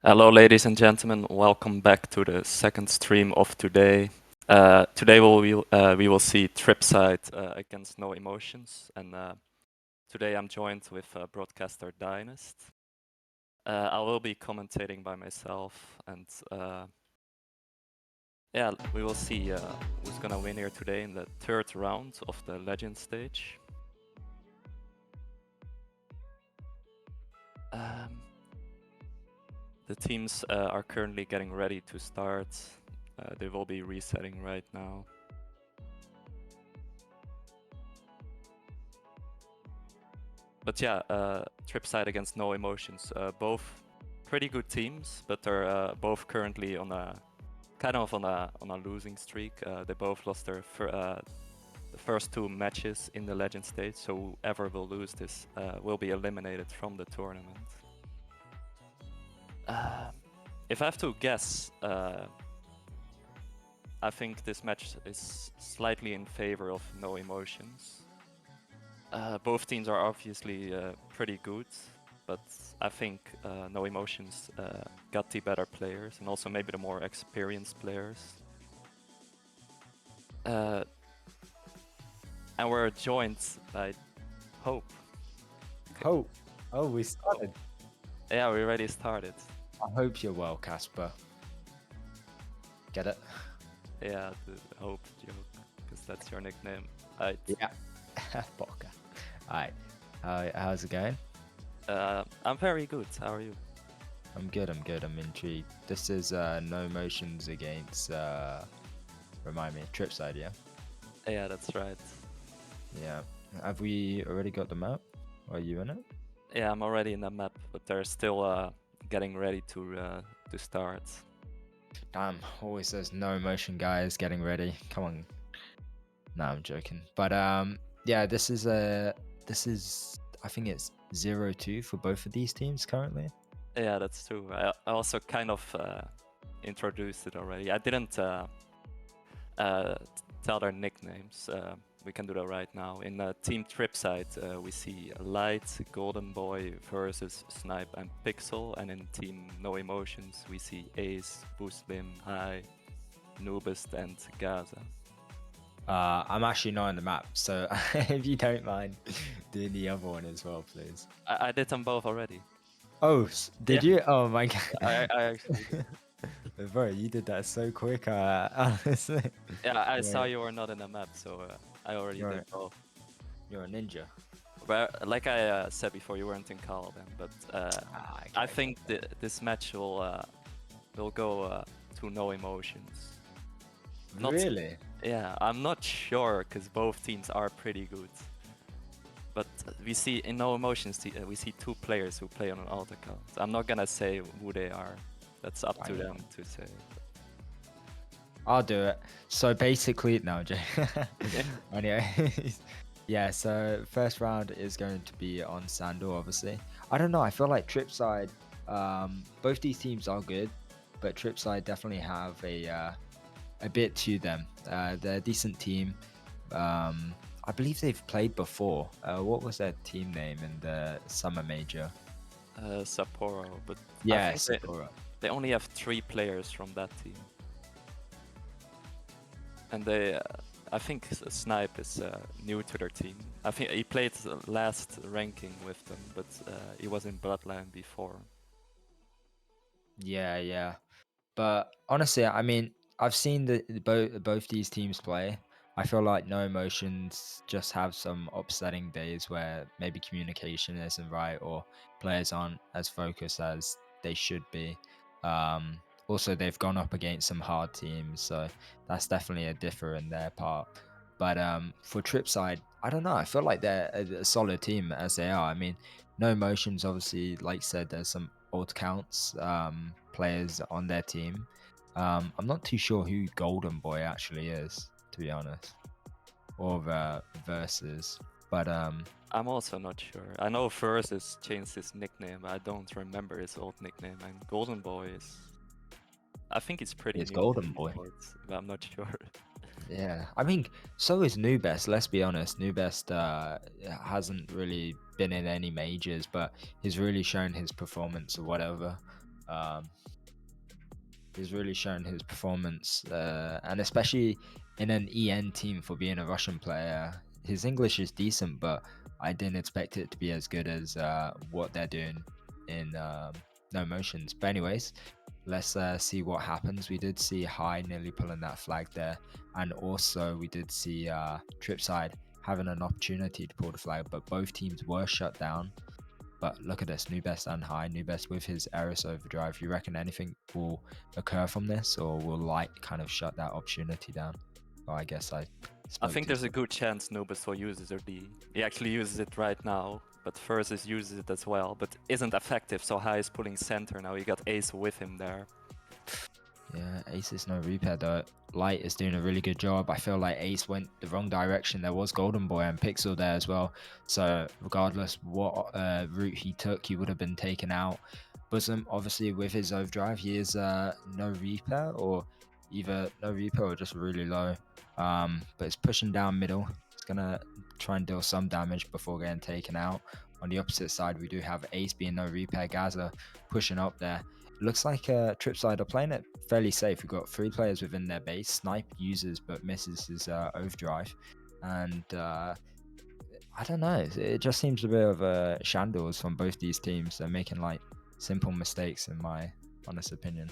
Hello, ladies and gentlemen. Welcome back to the second stream of today. Today we will see TRiPSIDE against No Emotions, and today I'm joined with broadcaster Dynast. I will be commentating by myself, and yeah, we will see who's gonna win here today in the third round of the Legend stage. The teams are currently getting ready to start. They will be resetting right now. But yeah, TRiPSIDE against No Emotions, both pretty good teams, but they're both currently on a kind of on a losing streak. They both lost their the first two matches in the Legend stage, so whoever will lose this will be eliminated from the tournament. If I have to guess, I think this match is slightly in favor of No Emotions. Both teams are obviously pretty good, but I think No Emotions got the better players and also maybe the more experienced players. And we're joined by Hope. Hope. Oh, we started. Yeah, we already started. I hope you're well, Casper. Get it? Yeah, the Hope joke, because that's your nickname. Yeah. Boca. Alright. How's it going? I'm very good. How are you? I'm good. I'm intrigued. This is No Motions against remind me, TRiPSIDE, yeah? Yeah, that's right. Yeah. Have we already got the map? Are you in it? Yeah, I'm already in the map, but they're still getting ready to start. Damn, always those No Motion guys getting ready. Come on. No, I'm joking. But yeah, this is I think it's 0-2 for both of these teams currently. Yeah, that's true. I also kind of introduced it already. I didn't tell their nicknames. We can do that right now. In Team TRiPSIDE, we see Light, Golden Boy versus Snipe and Pixel. And in Team No Emotions, we see Ace, Booslim, High, Noobist, and Gaza. I'm actually not on the map, so if you don't mind doing the other one as well, please. I did them both already. Oh, did Yeah. you? Oh my god. I actually did. Bro, you did that so quick, honestly. Yeah, I saw Right. you were not in the map, so I already did Right. both. You're a ninja. But like I said before, you weren't in Carl then. But I think this match will go to No Emotions. Not Really? Yeah, I'm not sure because both teams are pretty good. But we see in No Emotions, we see two players who play on an alt account. I'm not gonna say who they are. That's up to them to say. I'll do it. So basically, no, Jay. Yeah. Anyway, yeah. So first round is going to be on Sandal, obviously. I don't know. I feel like TRiPSIDE. Both these teams are good, but TRiPSIDE definitely have a bit to them. They're a decent team. I believe they've played before. What was their team name in the summer major? Sapporo, but I Yeah, think Sapporo. they only have 3 players from that team. And I think Snipe is new to their team. I think he played last ranking with them, but he was in Bloodline before. Yeah. But honestly, I mean, I've seen both these teams play. I feel like No Emotions just have some upsetting days where maybe communication isn't right or players aren't as focused as they should be. Also, they've gone up against some hard teams, so that's definitely a differ in their part. But for TRiPSIDE, I don't know. I feel like they're a solid team as they are. I mean, No Emotions, obviously, like you said, there's some old counts players on their team. I'm not too sure who Golden Boy actually is, to be honest, or versus. But I'm also not sure. I know Versus changed his nickname. I don't remember his old nickname. And Golden Boy is, I think it's pretty it's new to Golden Boy. esports, but I'm not sure. Yeah, I mean, so is Nubest. Let's be honest, Nubest hasn't really been in any majors, but he's really shown his performance or whatever. He's really shown his performance, and especially in an EN team for being a Russian player. His English is decent, but I didn't expect it to be as good as what they're doing in No Motions. But anyways, let's see what happens. We did see High nearly pulling that flag there, and also we did see TRiPSIDE having an opportunity to pull the flag, but both teams were shut down. But look at this, New Best and High. New Best with his Eris overdrive. You reckon anything will occur from this, or will Light kind of shut that opportunity down? Well, I guess I think there's a good chance Nobis will use his OD. He actually uses it right now, but Versus uses it as well, but isn't effective, so High is pulling center now. You got Ace with him there. Yeah, Ace is no repair though. Light is doing a really good job. I feel like Ace went the wrong direction. There was Golden Boy and Pixel there as well. So regardless what route he took, he would have been taken out. Bosom, obviously with his overdrive, he is no repair, or either no repair or just really low. But it's pushing down middle. It's gonna try and deal some damage before getting taken out. On the opposite side, we do have Ace being no repair. Gaza pushing up there. Looks like TRiPSIDE are playing it fairly safe. We've got 3 players within their base. Snipe uses but misses his overdrive, and I don't know. It just seems a bit of shambles from both these teams. They're making like simple mistakes, in my honest opinion.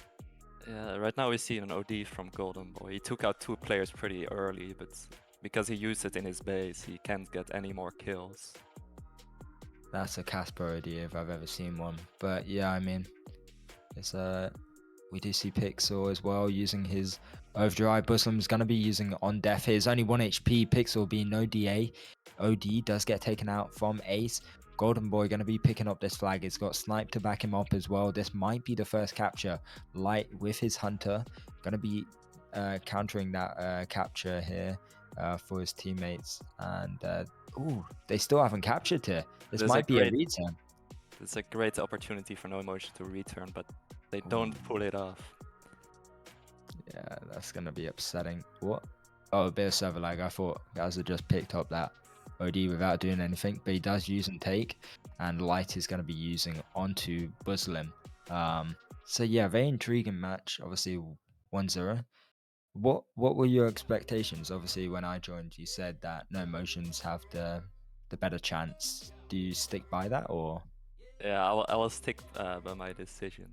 Yeah, right now we see an OD from Golden Boy. He took out 2 players pretty early, but because he used it in his base, he can't get any more kills. That's a Casper OD if I've ever seen one. But yeah, I mean, it's we do see Pixel as well using his overdrive. Buslim's going to be using on death here. It's only 1 HP. Pixel being no DA. OD does get taken out from Ace. Golden Boy going to be picking up this flag. It's got Snipe to back him up as well. This might be the first capture. Light with his Hunter going to be countering that capture here for his teammates. And ooh, they still haven't captured here. This might be a return. It's a great opportunity for No Emotion to return, but they don't pull it off. Yeah, that's going to be upsetting. What? Oh, a bit of server lag. I thought Gaza just picked up that OD without doing anything, but he does use and take, and Light is going to be using onto Buslim. So yeah, very intriguing match. Obviously 1-0. What were your expectations? Obviously, when I joined, you said that No Emotions have the better chance. Do you stick by that, or? Yeah, I will stick by my decision.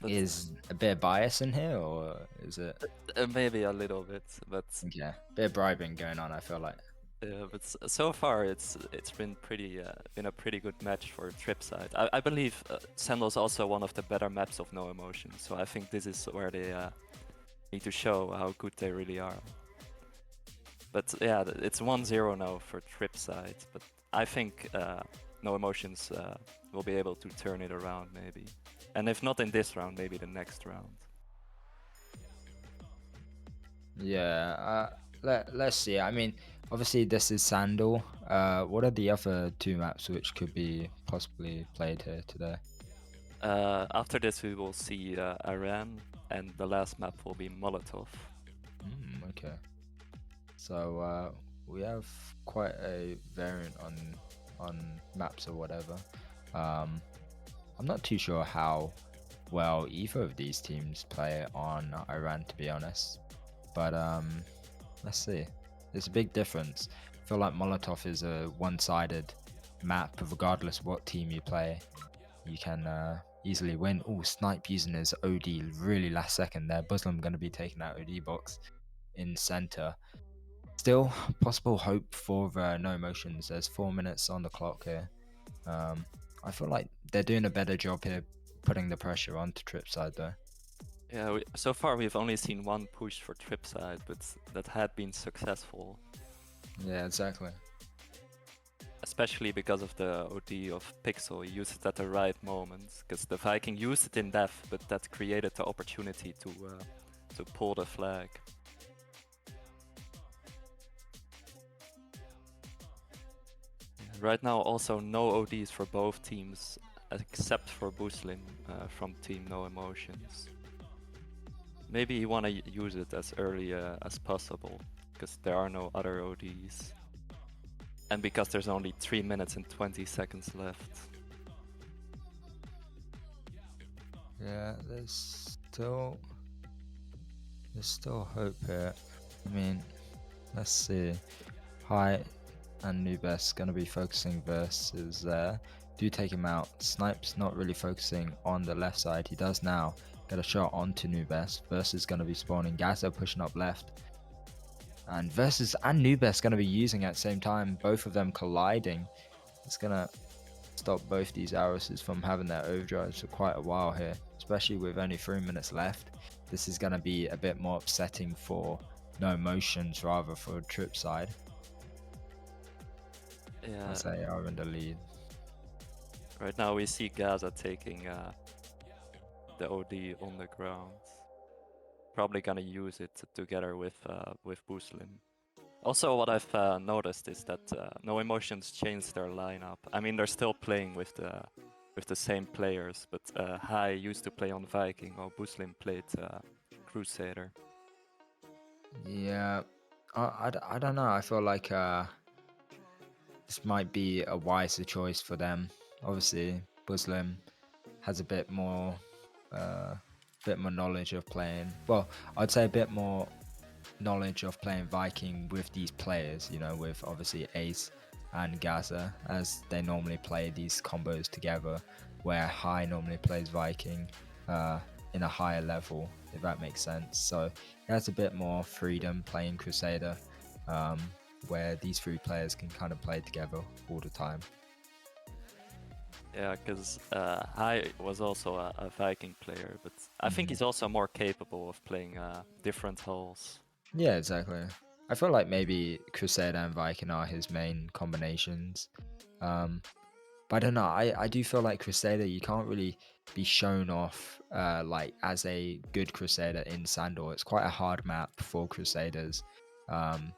But is a bit of bias in here, or is it? Maybe a little bit, but yeah, bit of bribing going on. I feel like. Yeah, but so far it's been a pretty good match for TRiPSIDE. I believe Sandal is also one of the better maps of No Emotion, so I think this is where they need to show how good they really are. But yeah, it's 1-0 now for TRiPSIDE, but I think No Emotions will be able to turn it around maybe. And if not in this round, maybe the next round. Yeah, let's see. I mean, obviously this is Sandal. What are the other 2 maps which could be possibly played here today? After this we will see Iran, and the last map will be Molotov. Okay. So we have quite a variant on maps or whatever. I'm not too sure how well either of these teams play on Iran, to be honest. But let's see. There's a big difference. I feel like Molotov is a one-sided map. Regardless what team you play, you can easily win. Oh, Snipe using his OD really last second there. Buslim going to be taking that OD box in center. Still possible hope for No Emotions. There's 4 minutes on the clock here. I feel like they're doing a better job here putting the pressure onto TRiPSIDE though. Yeah, so far we've only seen 1 push for TRiPSIDE, but that had been successful. Yeah, exactly. Especially because of the OD of Pixel, he used it at the right moment, because the Viking used it in def, but that created the opportunity to pull the flag. Right now also no ODs for both teams, except for Buslim from Team No Emotions. Maybe you want to use it as early as possible, because there are no other ODs. And because there's only 3 minutes and 20 seconds left. Yeah, there's still hope here. I mean, let's see. High and Nubes gonna be focusing versus there. Do take him out. Snipe's not really focusing on the left side. He does now get a shot onto Nubes. Versus gonna be spawning. Gaza pushing up left. And Versus and Nubes gonna be using at the same time. Both of them colliding. It's gonna stop both these Aruses from having their overdrives for quite a while here, especially with only 3 minutes left. This is going to be a bit more upsetting for No Emotions rather for TRiPSIDE, Yeah, as they are in the lead. right now we see Gaza taking the OD on the ground. Probably gonna use it together with Buslim. Also, what I've noticed is that No Emotions changed their lineup. I mean, they're still playing with the same players, but Hai used to play on Viking, or Buslim played Crusader. Yeah, I don't know. I feel like this might be a wiser choice for them. Obviously, Muslim has a bit more knowledge of playing. Well, I'd say a bit more knowledge of playing Viking with these players, you know, with obviously Ace and Gaza, as they normally play these combos together, where High normally plays Viking in a higher level, if that makes sense. So he has a bit more freedom playing Crusader, where these three players can kind of play together all the time. Yeah, because Hai was also a Viking player, but I think he's also more capable of playing different hulls. Yeah, exactly. I feel like maybe Crusader and Viking are his main combinations. But I don't know. I do feel like Crusader, you can't really be shown off like as a good Crusader in Sandor. It's quite a hard map for Crusaders. Um,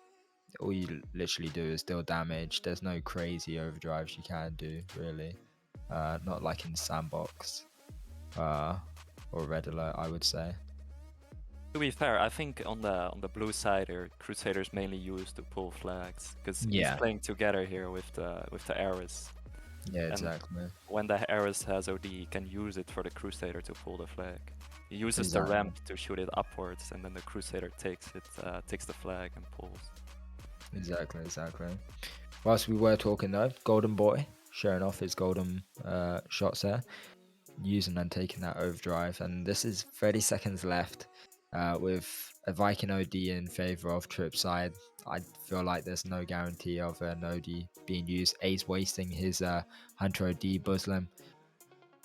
all you literally do is deal damage. There's no crazy overdrives you can do really. Not like in Sandbox or Red Alert, I would say. To be fair, I think on the blue side here, Crusader's mainly used to pull flags, because he's Yeah, playing together here with the Ares. yeah, And exactly. when the Ares has OD, he can use it for the Crusader to pull the flag. He uses the Exactly. ramp to shoot it upwards, and then the Crusader takes the flag and pulls. Exactly. Whilst we were talking though, Golden Boy showing off his golden shots there, using and taking that overdrive, and this is 30 seconds left with a Viking OD in favor of TRiPSIDE. I feel like there's no guarantee of an OD being used. Ace wasting his Hunter OD. Muslim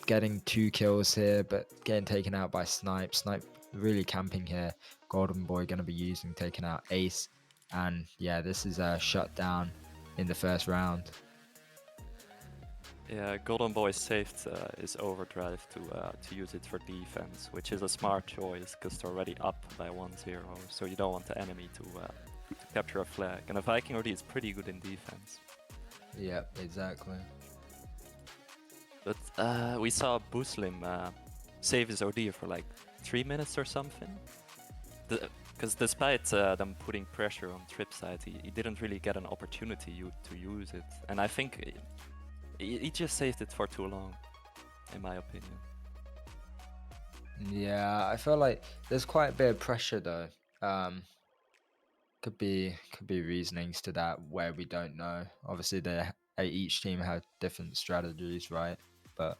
getting 2 kills here, but getting taken out by Snipe. Snipe really camping here. Golden Boy going to be using, taking out Ace. And yeah, this is a shutdown in the first round. Yeah, Golden Boy saved his overdrive to use it for defense, which is a smart choice because they're already up by 1-0, so you don't want the enemy to capture a flag. And a Viking OD is pretty good in defense. Yep, exactly. But we saw Buslim save his OD for like 3 minutes or something. Because despite them putting pressure on TRiPSIDE, he didn't really get an opportunity to use it. And I think he just saved it for too long, in my opinion. Yeah, I feel like there's quite a bit of pressure though. Could be reasonings to that where we don't know. Obviously, each team had different strategies, right? But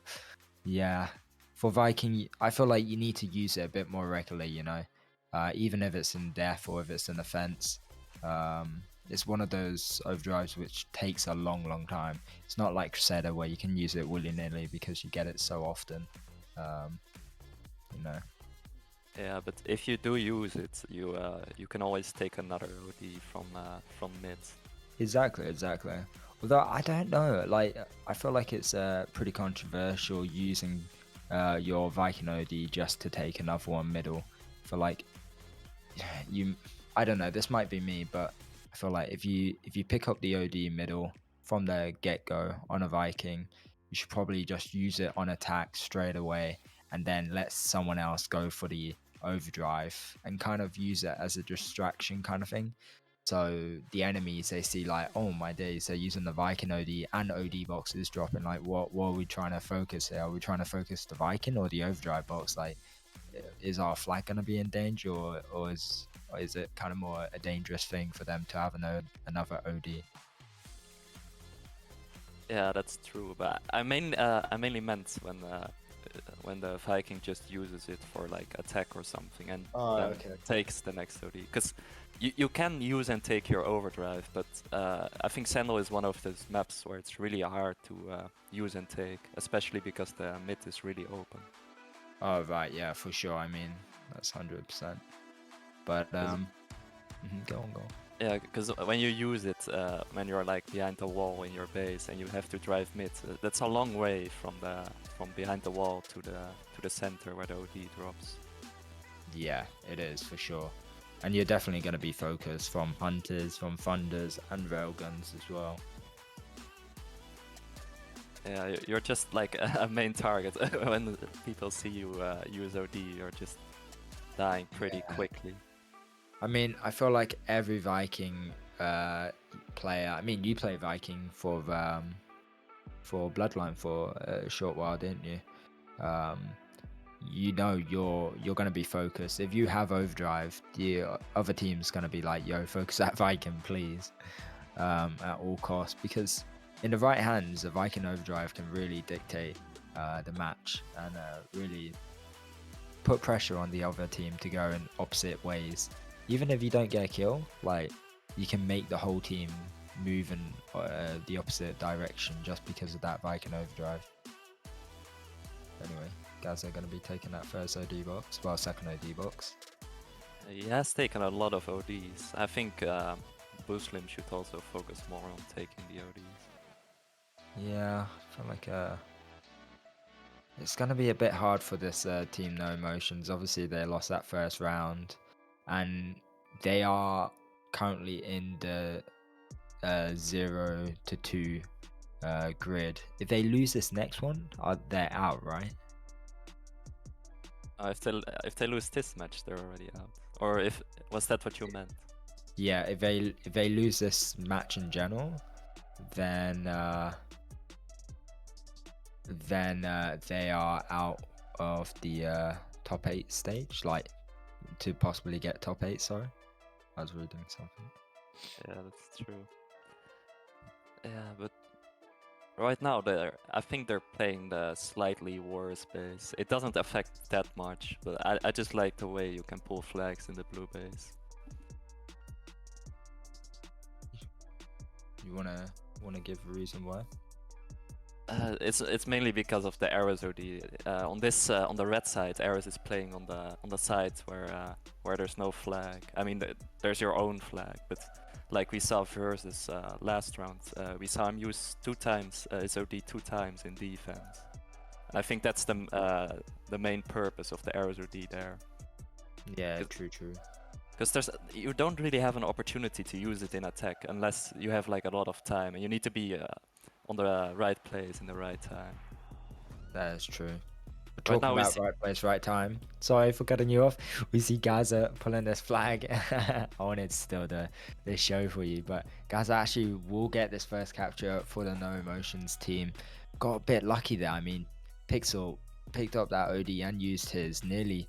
yeah, for Viking, I feel like you need to use it a bit more regularly. You know, even if it's in death or if it's in offense. It's one of those overdrives which takes a long time. It's not like Crusader where you can use it willy nilly because you get it so often. You know. Yeah, but if you do use it, you can always take another OD from mid. Exactly. Although I don't know, like I feel like it's pretty controversial using your Viking OD just to take another one middle. For like you, I don't know. This might be me, but I feel like if you pick up the OD middle from the get go on a Viking, you should probably just use it on attack straight away, and then let someone else go for the overdrive and kind of use it as a distraction kind of thing. So the enemies, they see like, oh my days, they're using the Viking OD and OD boxes dropping. Like, what are we trying to focus here? Are we trying to focus the Viking or the overdrive box? Like, is our flag going to be in danger, or is it kind of more a dangerous thing for them to have another OD? Yeah, that's true. But I mainly meant when the Viking just uses it for like attack or something and then Okay. takes the next OD. Because you can use and take your overdrive, but I think Sandal is one of those maps where it's really hard to use and take, especially because the mid is really open. Oh right, yeah, for sure. I mean, that's 100%. But go on. Yeah, because when you use it, when you're like behind the wall in your base and you have to drive mid, that's a long way from behind the wall to the center where the OD drops. Yeah, it is for sure. And you're definitely going to be focused from hunters, from thunders, and railguns as well. Yeah, you're just like a main target. When people see you use OD, you're just dying pretty quickly. I mean, I feel like every Viking player. I mean, you play Viking for Bloodline for a short while, didn't you? You know you're gonna be focused. If you have overdrive, the other team's gonna be like, "Yo, focus that Viking, please, at all costs." Because in the right hands, a Viking overdrive can really dictate the match and really put pressure on the other team to go in opposite ways. Even if you don't get a kill, like you can make the whole team move in the opposite direction just because of that Viking overdrive. Anyway, guys are going to be taking that first OD box, well, second OD box. He has taken a lot of ODs. I think Buslim should also focus more on taking the ODs. Yeah, I feel like it's going to be a bit hard for this team No Emotions. Obviously, they lost that first round, and they are currently in the 0 to 2 grid. If they lose this next one, they're out, right? If they lose this match, they're already out. Or if was that what you meant? Yeah, if they lose this match in general, then they are out of the top 8 stage, like to possibly get top 8. Sorry, I was reading something. Yeah, that's true. Yeah, but right now I think they're playing the slightly worse base. It doesn't affect that much, but I just like the way you can pull flags in the blue base. You wanna give a reason why? It's mainly because of the Ares OD. On the red side, Ares is playing on the side where there's no flag. I mean, there's your own flag, but like we saw versus last round, we saw him use his OD 2 times in defense. And I think that's the main purpose of the Ares OD there. Yeah, true. Because you don't really have an opportunity to use it in attack unless you have like a lot of time, and you need to be on the right place in the right time. That is true. Right Talking now about right place, right time. Sorry for cutting you off. We see Gaza pulling this flag. I wanted to steal the show for you, but Gaza actually will get this first capture for the No Emotions team. Got a bit lucky there. I mean, Pixel picked up that OD and used his, nearly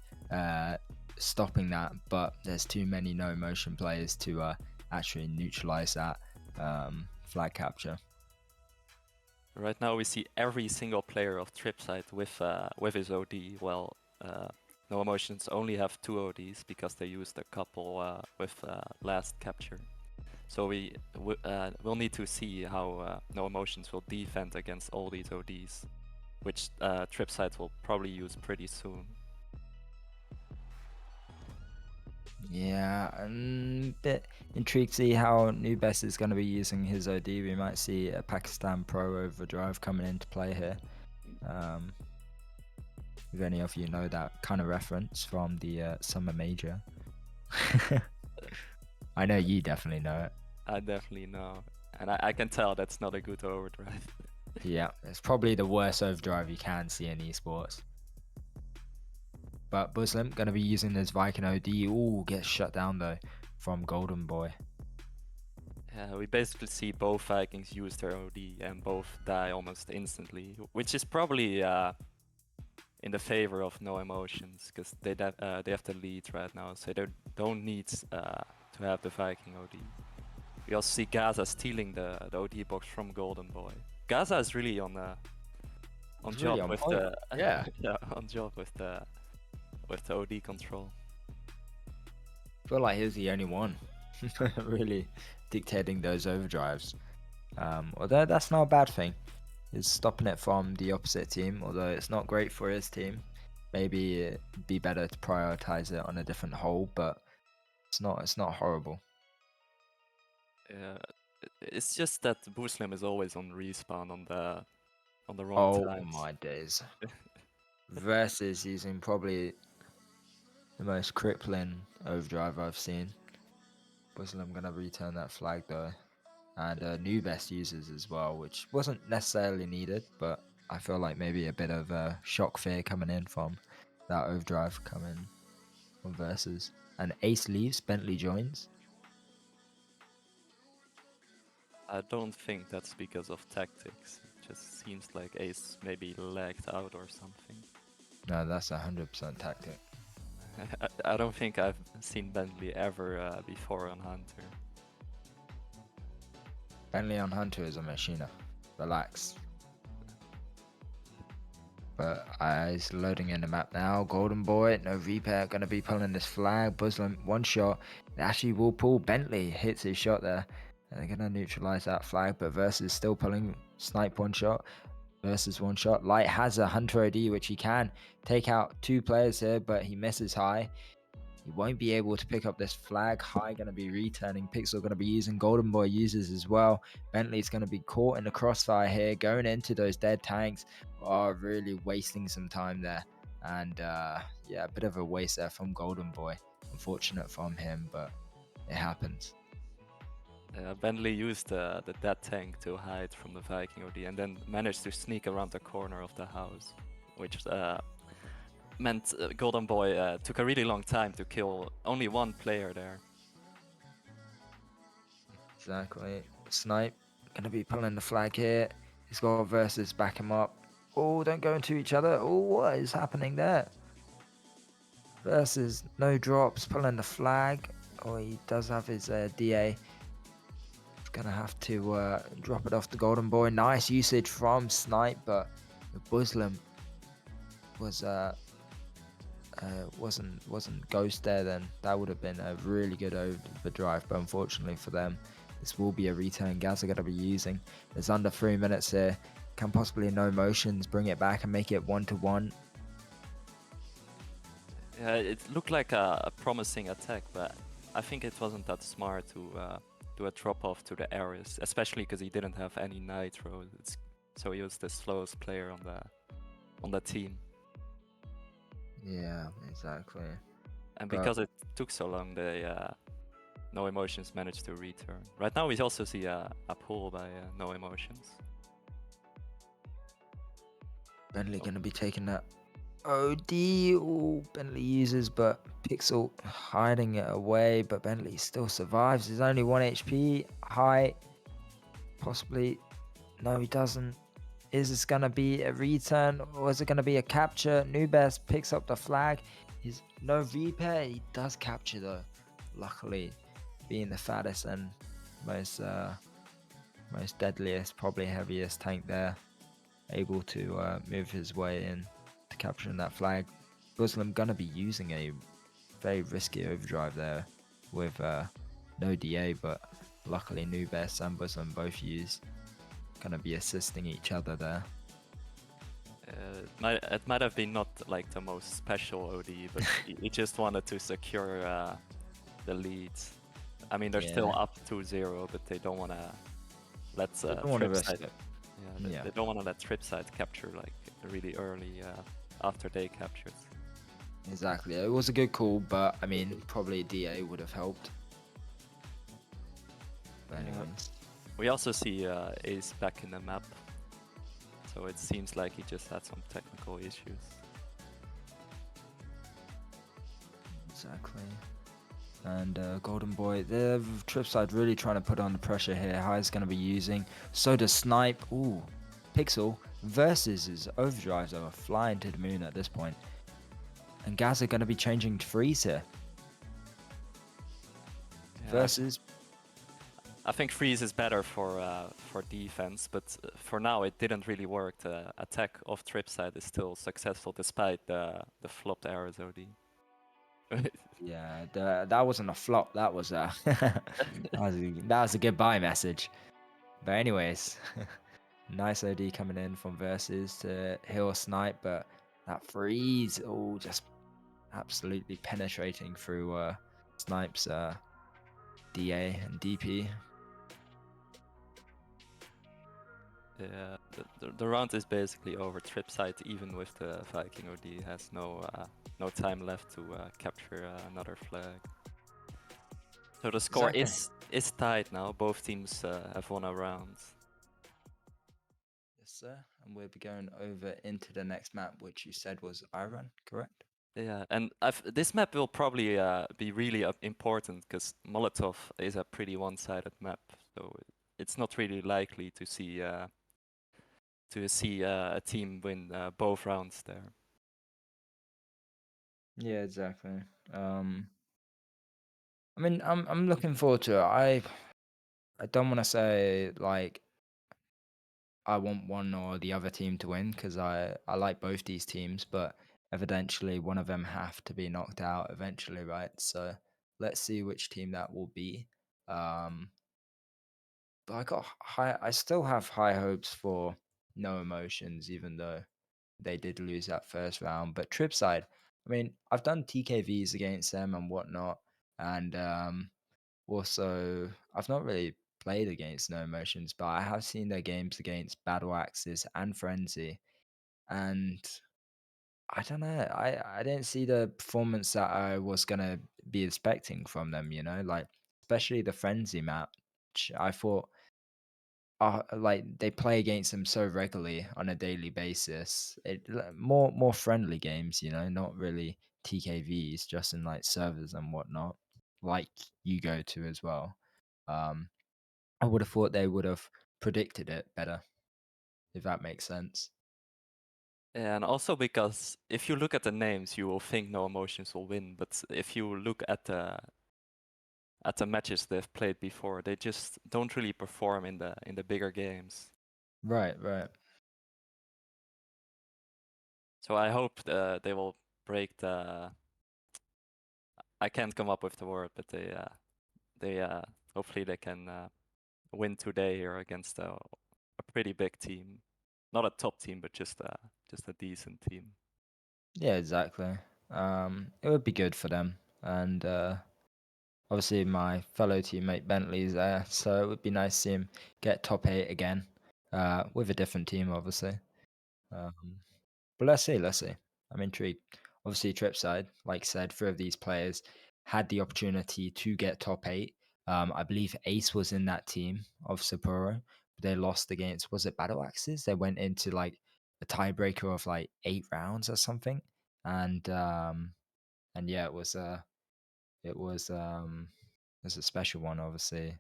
stopping that, but there's too many No Emotion players to actually neutralize that flag capture. Right now we see every single player of TRiPSIDE with his OD. Well, No Emotions only have 2 ODs because they used a couple with last capture. So we'll need to see how No Emotions will defend against all these ODs, which TRiPSIDE will probably use pretty soon. Yeah, I'm a bit intrigued to see how Nubes is going to be using his OD. We might see a Pakistan Pro Overdrive coming into play here. If any of you know that kind of reference from the Summer Major. I know you definitely know it. I definitely know. And I can tell that's not a good overdrive. Yeah, it's probably the worst overdrive you can see in esports. But Buslim going to be using his Viking OD. Ooh, gets shut down though from Golden Boy. Yeah, we basically see both Vikings use their OD and both die almost instantly, which is probably in the favor of No Emotions, because they have the lead right now, so they don't need to have the Viking OD. We also see Gaza stealing the OD box from Golden Boy. Gaza is really on It's job really on with point. the Yeah. yeah, on job with the OD control. I feel like he was the only one really dictating those overdrives. Although that's not a bad thing. He's stopping it from the opposite team, although it's not great for his team. Maybe it'd be better to prioritize it on a different hole, but it's not horrible. Yeah, it's just that Booslim is always on respawn on the wrong Oh times. my days. Versus using probably the most crippling overdrive I've seen. Muslim gonna return that flag though. And new best users as well, which wasn't necessarily needed, but I feel like maybe a bit of shock fear coming in from that overdrive coming from versus. And Ace leaves, Bentley joins. I don't think that's because of tactics. It just seems like Ace maybe lagged out or something. No, that's 100% tactic. I don't think I've seen Bentley ever before on Hunter. Bentley on Hunter is a machina. Relax. But he's loading in the map now. Golden Boy, no repair, gonna be pulling this flag. Muslim, one shot. They actually will pull. Bentley hits his shot there. And they're gonna neutralize that flag, but Versus still pulling snipe one shot. Versus one shot. Light has a Hunter OD, which he can take out two players here, but he misses high. He won't be able to pick up this flag. High going to be returning. Pixel going to be using. Golden Boy uses as well. Bentley's going to be caught in the crossfire here, going into those dead tanks. Oh, really wasting some time there. And yeah, a bit of a waste there from Golden Boy. Unfortunate from him, but it happens. Bentley used the dead tank to hide from the Viking OD and then managed to sneak around the corner of the house, which meant Golden Boy took a really long time to kill only one player there. Exactly. Snipe gonna be pulling the flag here. He's got Versus back him up. Oh, don't go into each other. Oh, what is happening there? Versus no drops, pulling the flag. Oh, he does have his DA. He's gonna have to drop it off the Golden Boy. Nice usage from Snipe, but the Muslim was wasn't Ghost there. Then that would have been a really good overdrive, but unfortunately for them, this will be a return. Gaz are going to be using. There's under 3 minutes here. Can possibly No Motions bring it back and make it 1-1. Yeah, it looked like a promising attack, but I think it wasn't that smart to do a drop off to the Ares, especially because he didn't have any nitro. So he was the slowest player on the team. Yeah, exactly. And because it took so long, they No Emotions managed to return. Right now we also see a pull by No Emotions. Bentley going to be taking that OD. Ooh, Bentley uses, but Pixel hiding it away. But Bentley still survives. He's only 1 HP. High. Possibly. No, he doesn't. Is this going to be a return or is it going to be a capture? Nubes picks up the flag. He's no repair. He does capture though. Luckily, being the fattest and most deadliest, probably heaviest tank there, able to move his way in to capturing that flag. Muslim going to be using a very risky overdrive there with no DA, but luckily Nubes and Muslim both use. Gonna be assisting each other there. It might have been not like the most special OD, but he just wanted to secure the leads. I mean, they're still up 2-0, but they don't want to let TRiPSIDE. They don't want to let TRiPSIDE capture like really early after they captured. Exactly. It was a good call, but I mean, probably DA would have helped. But anyways. We also see Ace back in the map, so it seems like he just had some technical issues. Exactly. And Golden Boy, the TRiPSIDE really trying to put on the pressure here. High's going to be using. So does Snipe. Ooh, Pixel versus his Overdrives are flying to the moon at this point. And Gaz are going to be changing to Freeze here. Yeah, Versus. I think freeze is better for defense, but for now it didn't really work. The attack of TRiPSIDE is still successful despite the flopped arrows OD. Yeah, that wasn't a flop. That was a that was a goodbye message. But anyways, nice OD coming in from Versus to heal Snipe, but that freeze, oh, just absolutely penetrating through Snipe's DA and DP. Yeah, the round is basically over. TRiPSIDE, even with the Viking OD, has no time left to capture another flag. So the score Exactly. is tied now. Both teams have won a round. Yes, sir. And we'll be going over into the next map, which you said was Iran, correct? Yeah, and this map will probably be really important because Molotov is a pretty one-sided map, so it's not really likely to see a team win both rounds there. Yeah, exactly. I mean, I'm looking forward to it. I don't want to say like I want one or the other team to win because I like both these teams, but evidently one of them have to be knocked out eventually, right? So let's see which team that will be. Um, but I still have high hopes for No Emotions, even though they did lose that first round. But TripSide, I mean, I've done TKVs against them and whatnot, and also I've not really played against No Emotions, but I have seen their games against Battle Axes and Frenzy, and I don't know, I didn't see the performance that I was gonna be expecting from them. You know, like especially the Frenzy match. I thought like they play against them so regularly on a daily basis. More friendly games, you know, not really TKVs, just in like servers and whatnot, like you go to as well. Um, I would have thought they would have predicted it better, if that makes sense. And also because if you look at the names, you will think No Emotions will win, but if you look at the matches they've played before, they just don't really perform in the bigger games. Right, right. So I hope they will break the. I can't come up with the word, but they hopefully they can win today here against a pretty big team, not a top team, but just a decent team. Yeah, exactly. It would be good for them, and obviously my fellow teammate Bentley's there, so it would be nice to see him get top 8 again, with a different team, obviously. Um, but let's see, let's see. I'm intrigued. Obviously, Tripside, like I said, three of these players had the opportunity to get top 8. I believe Ace was in that team of Sapporo, but they lost against, was it Battle Axes? They went into like a tiebreaker of like 8 rounds or something, and yeah, it was it was a special one, obviously.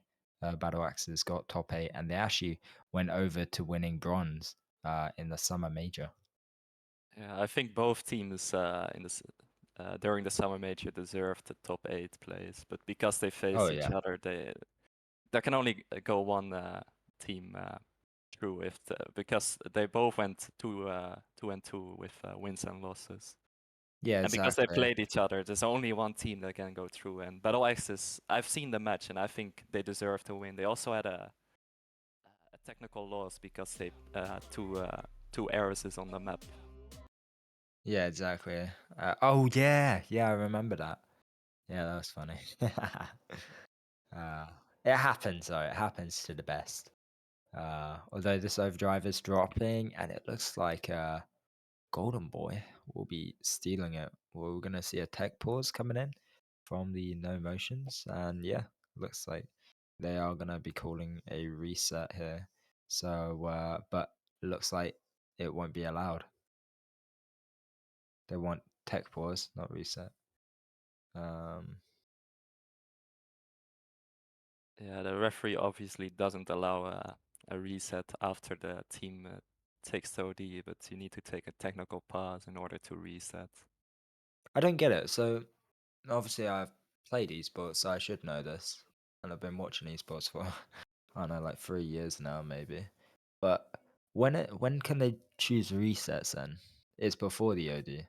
Battle Axes got top 8, and they actually went over to winning bronze in the summer major. Yeah, I think both teams in this during the summer major deserved the top 8 place, but because they Oh faced each yeah, other, there can only go one team through because they both went 2-2 with wins and losses. yeah, And because they exactly. played each other, there's only one team that can go through. And Battle Axis, I've seen the match, and I think they deserve to win. They also had a technical loss because they had two errors on the map. Yeah, exactly. Oh yeah, yeah, I remember that. Yeah, that was funny. uh, it happens though. It happens to the best. Although this overdrive is dropping, and it looks like Golden Boy will be stealing it. We're gonna see a tech pause coming in from the No Motions, and yeah, looks like they are gonna be calling a reset here. So, but it looks like it won't be allowed. They want tech pause, not reset. Um, Yeah, the referee obviously doesn't allow a reset after the team takes the OD, but you need to take a technical pause in order to reset. I don't get it. So obviously I've played esports, so I should know this, and I've been watching esports for I don't know, like 3 years now, maybe. But when can they choose resets then? It's before the OD.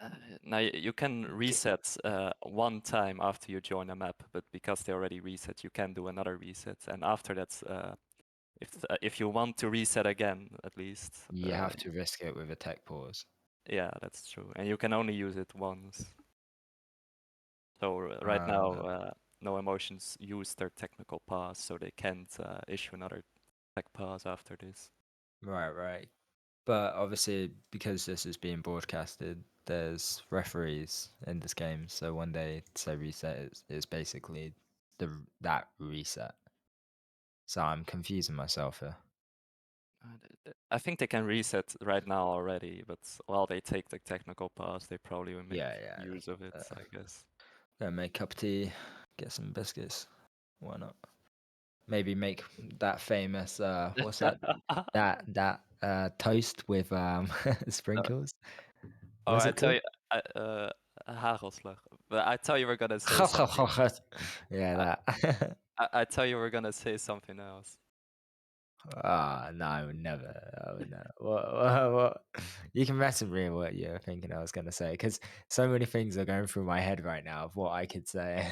Uh, Now you can reset one time after you join a map, but because they already reset, you can do another reset. And after that, if you want to reset again, at least, You have to risk it with a tech pause. yeah, that's true. And you can only use it once. So right now, Uh, No Emotions use their technical pass, so they can't issue another tech pass after this. right. But obviously, because this is being broadcasted, there's referees in this game. So when they say reset, it's basically that reset. So I'm confusing myself here. I think they can reset right now already, but while they take the technical pass, they probably will make Yeah. use of it, Uh, I guess. Go make a cup of tea, get some biscuits. Why not? Maybe make that famous what's that? That toast with sprinkles. Oh, What's I it tell called? you, hagelslag. But I tell you, we're gonna say something. Yeah, I, that. I tell you, we're gonna say something else. Ah, no, I would never. I would never. What? You can message me what you're thinking I was going to say, because so many things are going through my head right now of what I could say.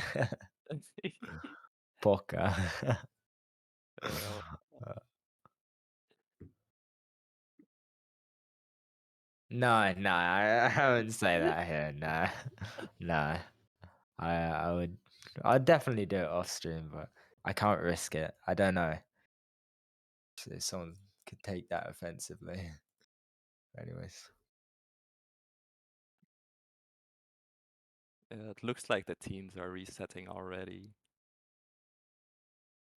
Poker. Uh, No, I wouldn't say that here. No, no. I would. I'd definitely do it off stream, but I can't risk it. I don't know. So someone could take that offensively. Anyways. it looks like the teams are resetting already,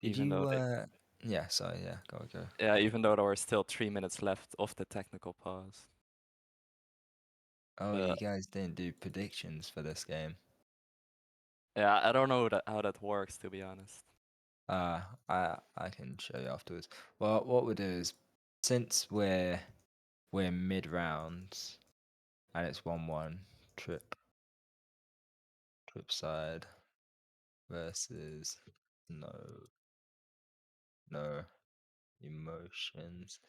Did even though you they, yeah, sorry, yeah, go. yeah, even though there are still 3 minutes left of the technical pause. Oh, you But guys didn't do predictions for this game. yeah, I don't know how that works, to be honest. I can show you afterwards. Well, what we'll do is, since we're mid rounds and it's 1-1, trip side versus no no emotions.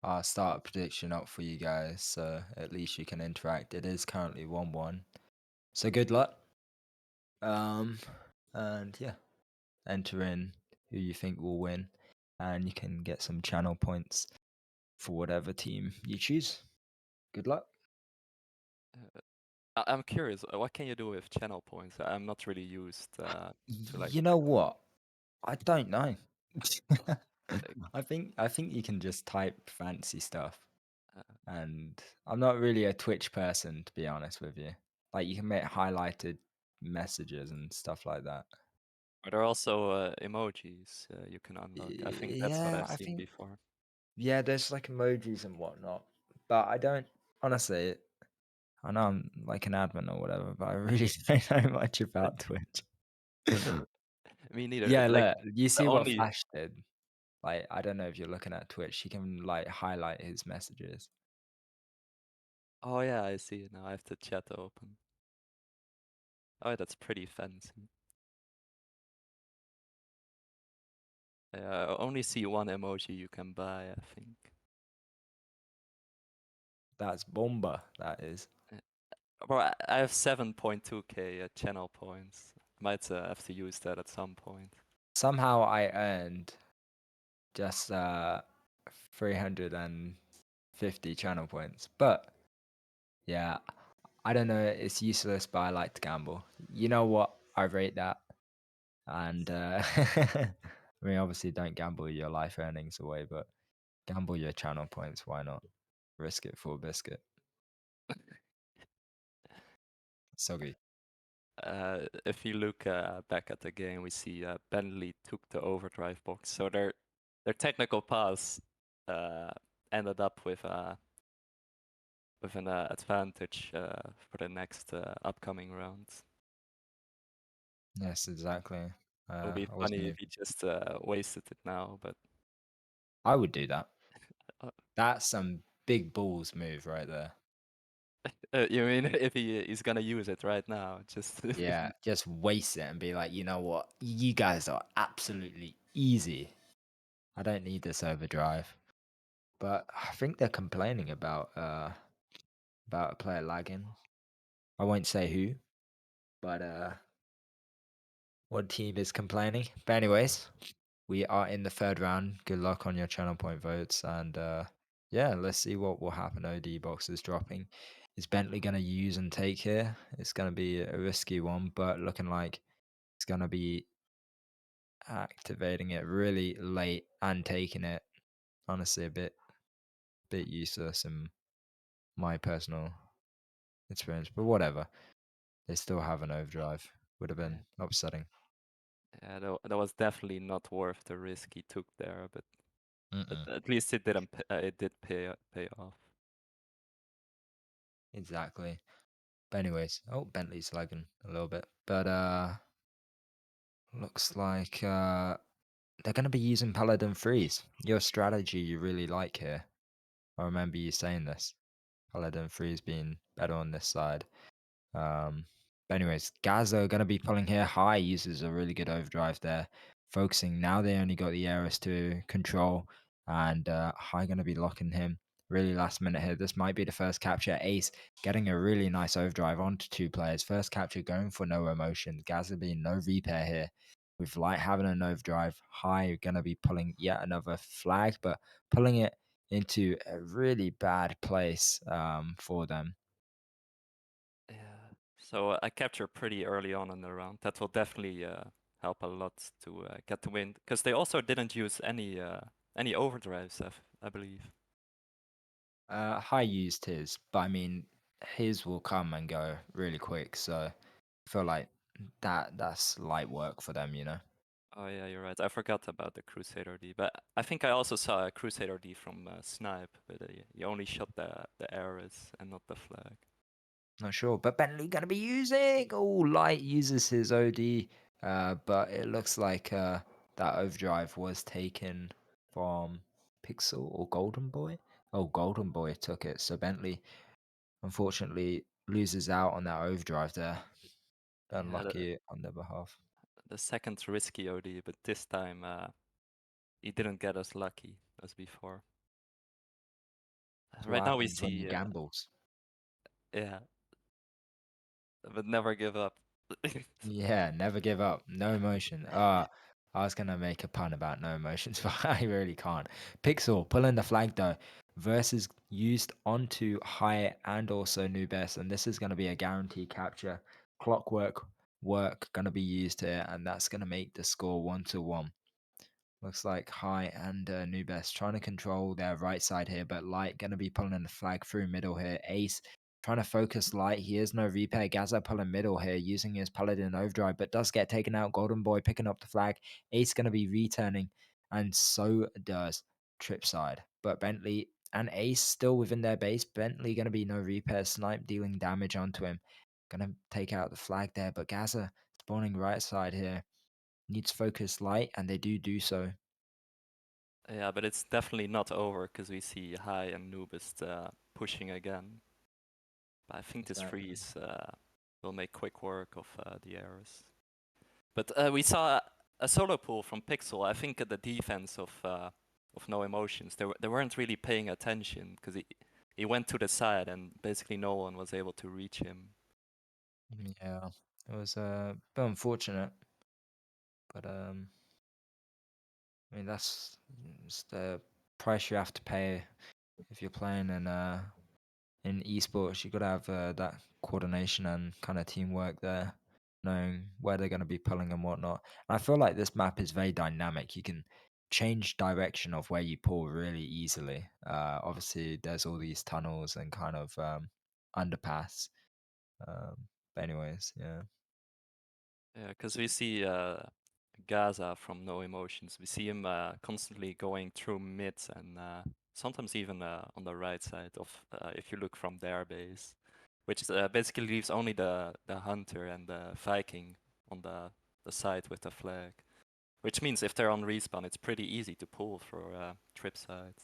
I'll start a prediction up for you guys, so at least you can interact. It is currently 1-1, so good luck. And yeah, enter in who you think will win, and you can get some channel points for whatever team you choose. Good luck. I'm curious, what can you do with channel points? I'm not really used to like. You know what? I don't know. uh, I think you can just type fancy stuff, uh, and I'm not really a Twitch person, to be honest with you. Like, you can make highlighted messages and stuff like that. Are there also emojis you can unlock? I think that's what Yeah, I've I seen think before. yeah, there's like emojis and whatnot, but I don't honestly. I know I'm like an admin or whatever, but I really don't know much about Twitch. Me neither. Yeah, Like look, you the see what only. Flash did? Like, I don't know if you're looking at Twitch, he can like highlight his messages. Oh yeah, I see it now. I have the chat open. Oh, that's pretty fancy. I only see one emoji you can buy, I think. That's bomba, that is. Bro, I have 7.2k channel points. Might have to use that at some point. Somehow I earned just 350 channel points. But yeah, I don't know, it's useless, but I like to gamble. You know what? I rate that. And I mean, obviously don't gamble your life earnings away, but gamble your channel points. Why not? Risk it for a biscuit. Soggy. If you look back at the game, we see Bentley took the overdrive box. So their technical pass uh, ended up with with an advantage for the next upcoming rounds. Yes, exactly. It would be I was funny gonna. if he just wasted it now, but I would do that. uh, That's some big balls move right there. you mean if he's gonna use it right now? Just Yeah, just waste it and be like, you know what? You guys are absolutely easy. I don't need this overdrive. But I think they're complaining about a player lagging. I won't say who, but what team is complaining. But anyways, we are in the third round. Good luck on your channel point votes, and yeah, let's see what will happen. OD box is dropping. Is Bentley gonna use and take here? It's gonna be a risky one, but looking like it's gonna be activating it really late and taking it. Honestly, a bit useless in my personal experience, but whatever. They still have an overdrive. Would have yeah, been upsetting. yeah, that was definitely not worth the risk he took there, but Mm-mm. at least it didn't. It did pay off. Exactly. But anyways, oh, Bentley's lagging a little bit, but looks like they're gonna be using Paladin Freeze. Your strategy you really like here. I remember you saying this. Paladin Freeze being better on this side. But anyways, Gaza gonna be pulling here. High uses a really good overdrive there. Focusing now, they only got the Ares to control, and High gonna be locking him. Really last minute here. This might be the first capture. Ace getting a really nice overdrive onto two players. First capture going for no emotion. Gaza being no repair here. With Light having an overdrive, High gonna be pulling yet another flag, but pulling it into a really bad place for them. Yeah. So I captured pretty early on in the round. That will definitely help a lot to get the win, because they also didn't use any overdrives, I believe. High used his, but I mean, his will come and go really quick. So I feel like that's light work for them, you know. Oh yeah, you're right. I forgot about the Crusader D, but I think I also saw a Crusader D from Snipe, but he only shot the arrows and not the flag. Not sure, but Bentley gonna be using. Oh, light uses his OD, but it looks like that overdrive was taken from Pixel or Golden Boy. Oh, Golden Boy took it, so Bentley unfortunately loses out on that overdrive there. Yeah, Unlucky on their behalf. the second risky OD, but this time he didn't get as lucky as before. That's what Right now we happens when you see, gambles. yeah, but never give up. Yeah, never give up. No emotion. I was gonna make a pun about no emotions, but I really can't. Pixel pulling the flag though. Versus used onto high and also new best, and this is gonna be a guarantee capture. Clockwork work gonna be used here, and that's gonna make the score 1-1. Looks like High and New Best trying to control their right side here, but Light going to be pulling the flag through middle here. Ace trying to focus Light. He has no repair. Gaza pulling middle here using his Paladin overdrive, but does get taken out. Golden Boy picking up the flag. Ace going to be returning, and so does TRiPSIDE. But Bentley and Ace still within their base. Bentley going to be no repair. Snipe dealing damage onto him. Going to take out the flag there, but Gaza spawning right side here. Needs focus Light, and they do so. Yeah, but it's definitely not over because we see High and Nubist pushing again. But I think this Exactly. freeze will make quick work of the errors. But we saw a solo pool from Pixel. I think the defense of No Emotions, they weren't really paying attention because he went to the side and basically no one was able to reach him. Yeah, it was a bit unfortunate, but I mean that's it's the price you have to pay if you're playing in esports. You got to have that coordination and kind of teamwork there, knowing where they're going to be pulling and whatnot. And I feel like this map is very dynamic. You can change direction of where you pull really easily. Obviously, there's all these tunnels and kind of underpass. But anyways, yeah. Yeah, because we see Gaza from No Emotions. We see him constantly going through mid and sometimes even on the right side of if you look from their base, which is, basically leaves only the hunter and the Viking on the side with the flag. Which means if they're on respawn, it's pretty easy to pull for TRiPSIDE.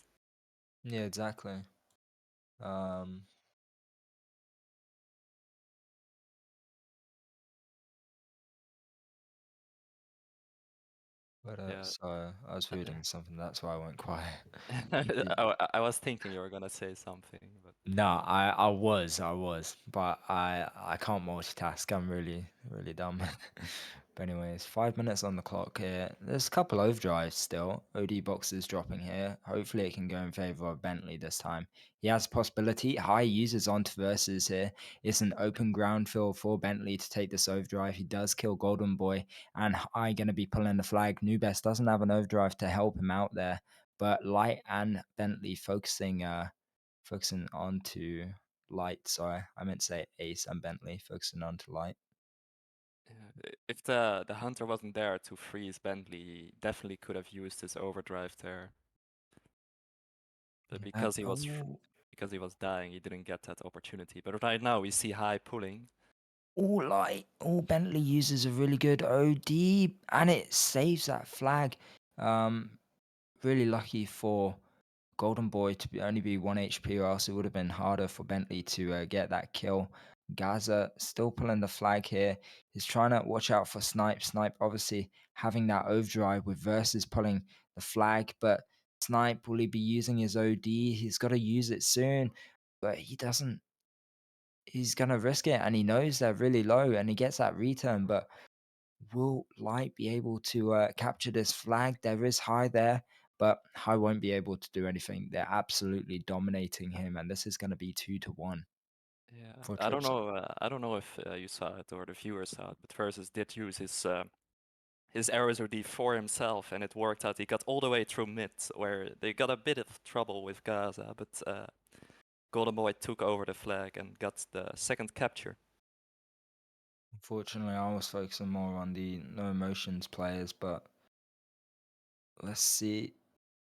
Yeah, exactly. Um, Yeah. so I was reading something. That's why I went quiet. I was thinking you were gonna say something, but No, I was, but I can't multitask. I'm really dumb. But anyways, 5 minutes on the clock here. There's a couple overdrives still. OD boxes dropping here. Hopefully it can go in favor of Bentley this time. He has a possibility. High uses onto versus here. It's an open ground field for Bentley to take this overdrive. He does kill Golden Boy, and High gonna be pulling the flag. Nubes doesn't have an overdrive to help him out there, but Light and Bentley focusing on to Light. Sorry, I meant to say Ace and Bentley focusing on to Light. yeah, if the hunter wasn't there to freeze Bentley, he definitely could have used his overdrive there. But Yeah. because he was dying, he didn't get that opportunity. But right now we see High pulling. Light. Bentley uses a really good OD and it saves that flag. Um, really lucky for Golden Boy to only be 1 HP, or else it would have been harder for Bentley to get that kill. Gaza still pulling the flag here. He's trying to watch out for Snipe. Snipe obviously having that overdrive with Versus pulling the flag, but Snipe, will he be using his OD? He's got to use it soon, but he doesn't. He's going to risk it, and he knows they're really low, and he gets that return, but will Light be able to capture this flag? There is High there, but High won't be able to do anything. They're absolutely dominating him, and this is going to be 2-1 Yeah, for I don't Trips. know. I don't know if you saw it or the viewers saw it, but Versus did use his arrows OD for himself, and it worked out. He got all the way through mid, where they got a bit of trouble with Gaza, but Golden Boy took over the flag and got the second capture. Unfortunately, I was focusing more on the no emotions players, but let's see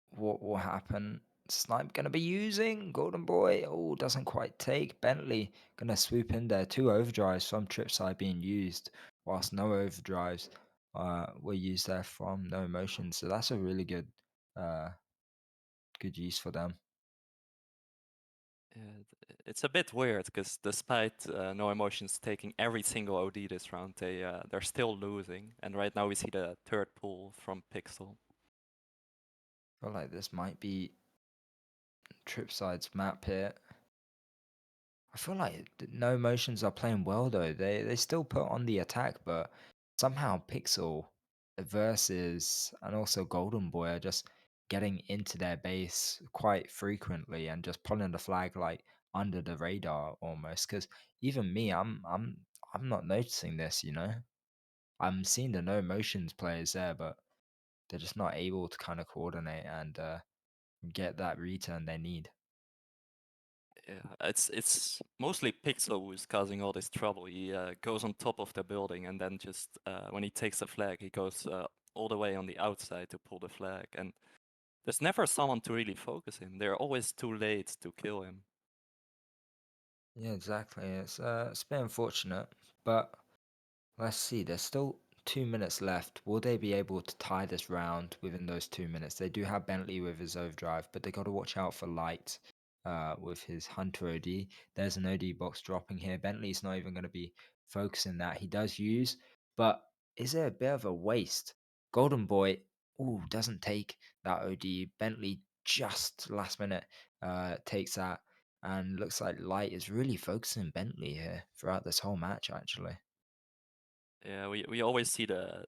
what will happen. Snipe gonna be using Golden Boy. Doesn't quite take. Bentley gonna swoop in there. Two overdrives from Tripside being used, whilst no overdrives were used there from no emotion. So that's a really uh good use for them. Yeah, it's a bit weird because despite No Emotions taking every single OD this round, they're still losing. And right now we see the third pull from Pixel. I feel like this might be Tripside's map here. I feel like no motions are playing well though. They still put on the attack, but somehow Pixel versus and also Golden Boy are just getting into their base quite frequently and just pulling the flag like under the radar almost. Because even me, I'm not noticing this. I'm seeing the no motions players there, but they're just not able to kind of coordinate and get that return they need. Yeah, it's mostly Pixel who's causing all this trouble. He goes on top of the building and then just when he takes the flag, he goes all the way on the outside to pull the flag. And there's never someone to really focus him. They're always too late to kill him. Yeah, exactly. It's a bit unfortunate, but let's see. There's still 2 minutes left. Will they be able to tie this round within those 2 minutes? They do have Bentley with his overdrive, but they got to watch out for Light with his Hunter OD. There's an OD box dropping here. Bentley's not even going to be focusing that. He does use, but is it a bit of a waste? Golden Boy, doesn't take that OD. Bentley just last minute takes that. And looks like Light is really focusing Bentley here throughout this whole match, actually. Yeah, we always see the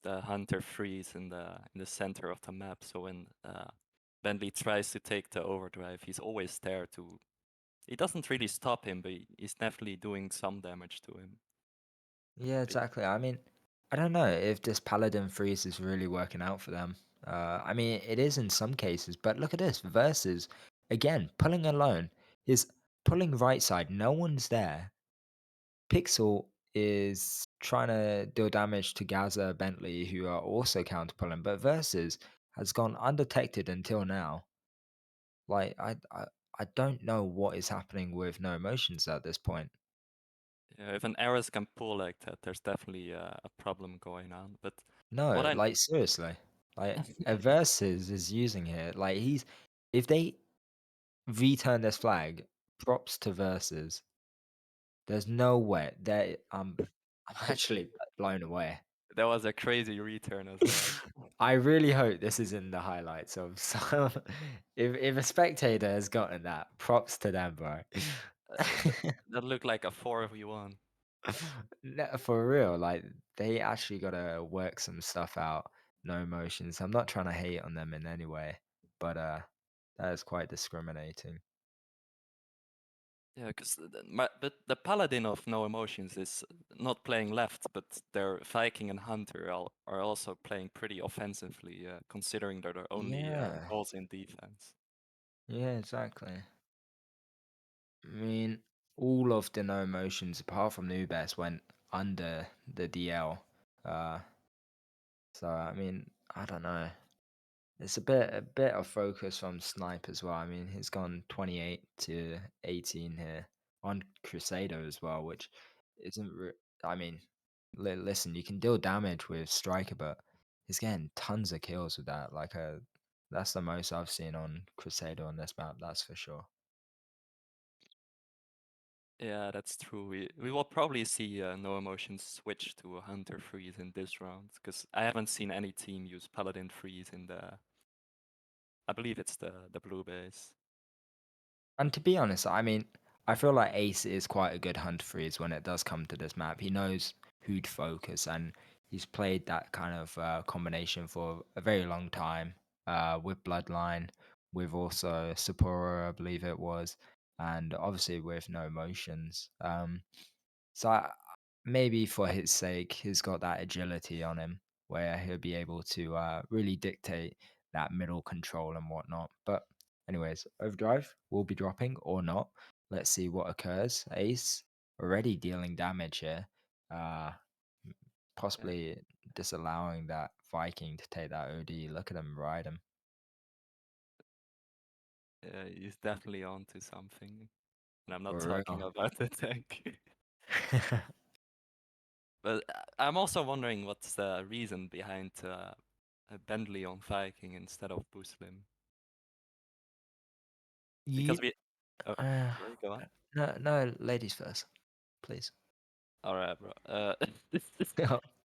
hunter freeze in the center of the map. So when Bentley tries to take the overdrive, he's always there to. He doesn't really stop him, but he's definitely doing some damage to him. Yeah, But exactly. I mean, I don't know if this Paladin freeze is really working out for them. I mean, it is in some cases, but look at this versus again pulling alone. He's pulling right side. No one's there. Pixel is trying to deal damage to Gaza Bentley, who are also counter pulling, but Versus has gone undetected until now. Like I don't know what is happening with No Emotions at this point. Yeah, if an Ares can pull like that, there's definitely a problem going on. But what No, I like seriously. Like a Versus is using here. Like he's if they return this flag, props to Versus. There's no way that I'm actually blown away. that was a crazy return as well. I really hope this is in the highlights of some. If a spectator has gotten that, props to them, bro. That looked like a 4v1. No, for real, like they actually gotta work some stuff out. No emotions. I'm not trying to hate on them in any way, but that is quite discriminating. Yeah, because but the Paladin of No Emotions is not playing left, but their Viking and Hunter are also playing pretty offensively, considering they're only Yeah, goals in defense. yeah, exactly. I mean, all of the no emotions apart from Nubes went under the DL. Uh, so I mean, I don't know. It's a bit of focus from Snipe as well. I mean, he's gone 28 to 18 here on Crusader as well, which isn't. I mean, listen, you can deal damage with Striker, but he's getting tons of kills with that. Like that's the most I've seen on Crusader on this map. That's for sure. Yeah, that's true. We will probably see No Emotions switch to a Hunter freeze in this round, because I haven't seen any team use Paladin freeze in the. I believe it's the blue base. And to be honest, I mean, I feel like Ace is quite a good hunt freeze when it does come to this map. He knows who to focus, and he's played that kind of combination for a very long time with Bloodline, with also Sapporo, I believe it was, and obviously with No Emotions. So maybe for his sake, he's got that agility on him where he'll be able to really dictate that middle control and whatnot. But anyways, Overdrive will be dropping or not. Let's see what occurs. Ace already dealing damage here. Uh, Yeah, possibly disallowing that Viking to take that OD. Look at him ride him. yeah, he's definitely onto something. And I'm not For talking real. about the tank. But I'm also wondering what's the reason behind Bentley on Viking instead of Buslim. you Because we. Oh, uh, sorry, go on. no, ladies first, please. All right, bro.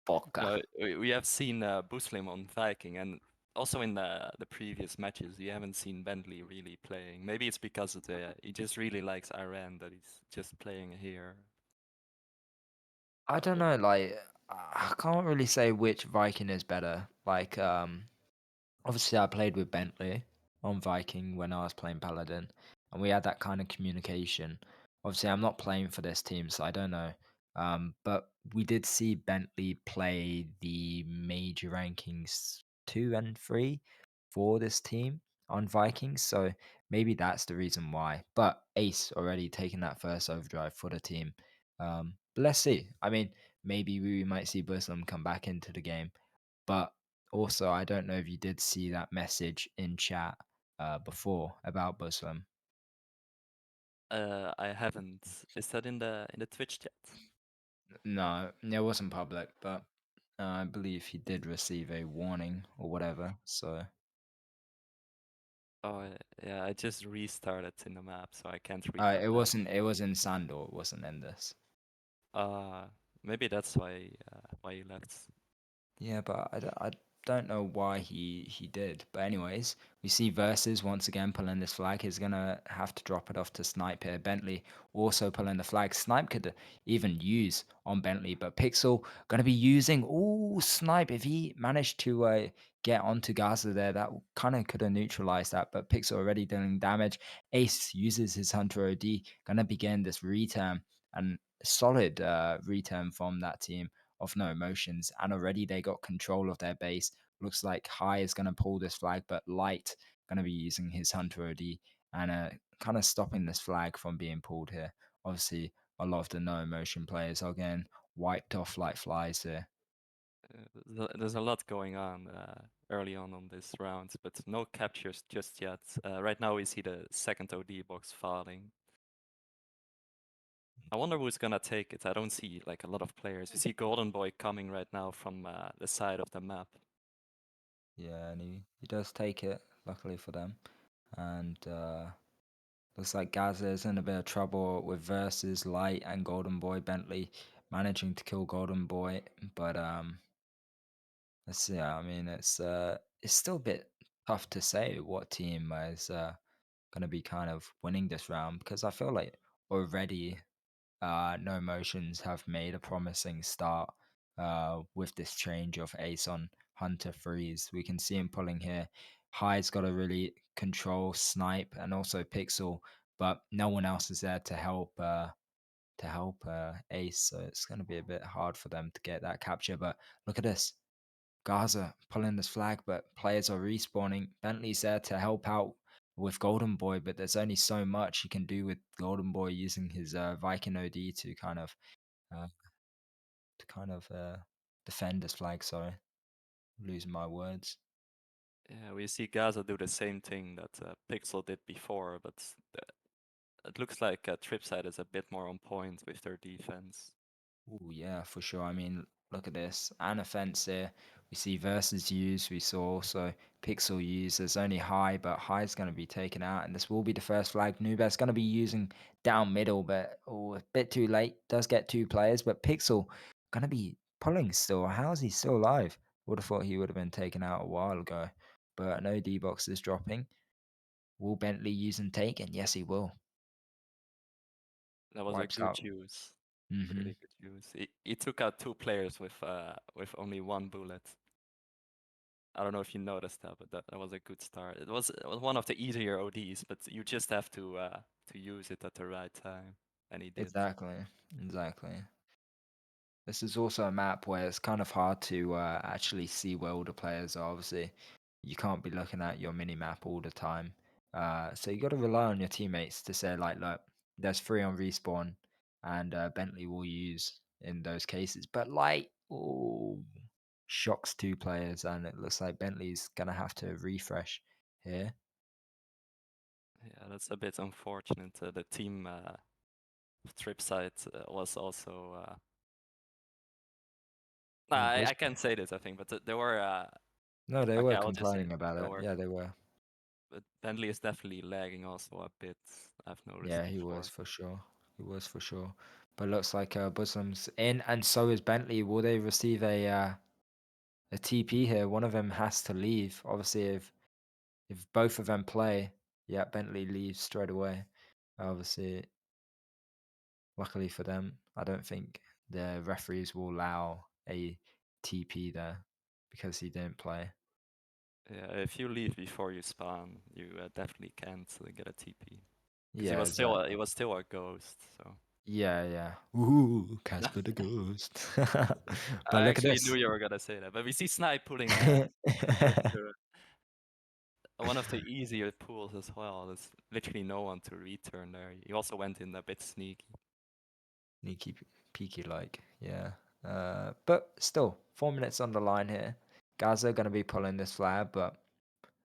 Poker. No, we have seen Buslim on Viking, and also in the previous matches, you haven't seen Bentley really playing. Maybe it's because of he just really likes Iran that he's just playing here. I don't know, like I can't really say which Viking is better. Like, obviously I played with Bentley on Viking when I was playing Paladin, and we had that kind of communication. Obviously, I'm not playing for this team, so I don't know. But we did see Bentley play the major rankings 2 and 3 for this team on Vikings, so maybe that's the reason why. But Ace already taking that first overdrive for the team. But let's see. I mean, maybe we might see Buslam come back into the game, but also, I don't know if you did see that message in chat before about Muslim. I haven't. Is that in the Twitch chat? No, it wasn't public, but I believe he did receive a warning or whatever. So Oh, yeah, I just restarted in the map, so I can't read that it back. wasn't. It was in Sandor. It wasn't in this. Uh, Maybe that's why he left. Yeah, but I don't know why he did. But anyways, we see Versus once again pulling this flag. He's gonna have to drop it off to Snipe here. Bentley also pulling the flag. Snipe could even use on Bentley, but Pixel gonna be using. Oh, Snipe! If he managed to get onto Gaza there, that kind of could have neutralized that. But Pixel already dealing damage. Ace uses his Hunter OD. Gonna begin this return and solid return from that team of No Emotions, and already they got control of their base. Looks like High is going to pull this flag, but Light going to be using his Hunter OD and kind of stopping this flag from being pulled here. Obviously, a lot of the No Emotion players are getting wiped off like flies here. There's a lot going on early on this round, but no captures just yet. Right now we see the second OD box falling. I wonder who's gonna take it. I don't see like a lot of players. We see Golden Boy coming right now from the side of the map. Yeah, and he does take it, luckily for them. And looks like Gaza is in a bit of trouble with versus Light and Golden Boy. Bentley managing to kill Golden Boy, but let's see. I mean, it's still a bit tough to say what team is gonna be kind of winning this round because I feel like already No Motions have made a promising start with this change of Ace on Hunter Freeze. We can see him pulling here. High's got to really control Snipe and also Pixel, but no one else is there to help Ace. So it's going to be a bit hard for them to get that capture. But look at this. Gaza pulling this flag, but players are respawning. Bentley's there to help out with Golden Boy, but there's only so much he can do with Golden Boy using his Viking OD uh, to kind of defend this flag. Sorry, losing my words. Yeah, we see Gaza do the same thing that Pixel did before, but it looks like TRiPSIDE is a bit more on point with their defense. Oh yeah, for sure. I mean, look at this. An offense here. We see versus use. We saw also pixel use. There's only high, but high's going to be taken out, and this will be the first flag. Nubet's going to be using down middle, but a bit too late. Does get two players, but pixel going to be pulling still. How is he still alive? Would have thought he would have been taken out a while ago, but no D box is dropping. Will Bentley use and take? And yes, he will. That was a Wipes good out. use, Hmm. really good use. He took out two players with only one bullet. I don't know if you noticed that, but that was a good start. It was one of the easier ODs, but you just have to use it at the right time, and he did. Exactly. Exactly. This is also a map where it's kind of hard to actually see where all the players are. Obviously, you can't be looking at your mini map all the time. So you got to rely on your teammates to say like, look, there's three on respawn, and Bentley will use in those cases. But Light, oh, shocks two players, and it looks like Bentley's gonna have to refresh here. Yeah, that's a bit unfortunate. The team TRiPSIDE was also. Nah, Ooh, I can't say this, I think, but there were. no, they Okay, were I will just say complaining about there it. were. Yeah, they were. But Bentley is definitely lagging also a bit. I've noticed Yeah, he was before. for sure. He was for sure. But looks like Buslim's in, and so is Bentley. Will they receive a TP here? One of them has to leave. Obviously, if both of them play, yeah, Bentley leaves straight away. Obviously, luckily for them, I don't think the referees will allow a TP there because he didn't play. Yeah, if you leave before you spawn, you definitely can't get a TP. Because Yeah, he exactly. was still a ghost, so. Yeah, yeah. Ooh, Casper the Ghost. But I look at actually knew this. you were gonna say that. But we see Snipe pulling with one of the easier pools as well. There's literally no one to return there. He also went in a bit sneaky. Sneaky, peaky like, yeah. But still, 4 minutes on the line here. Gaza going to be pulling this flag, but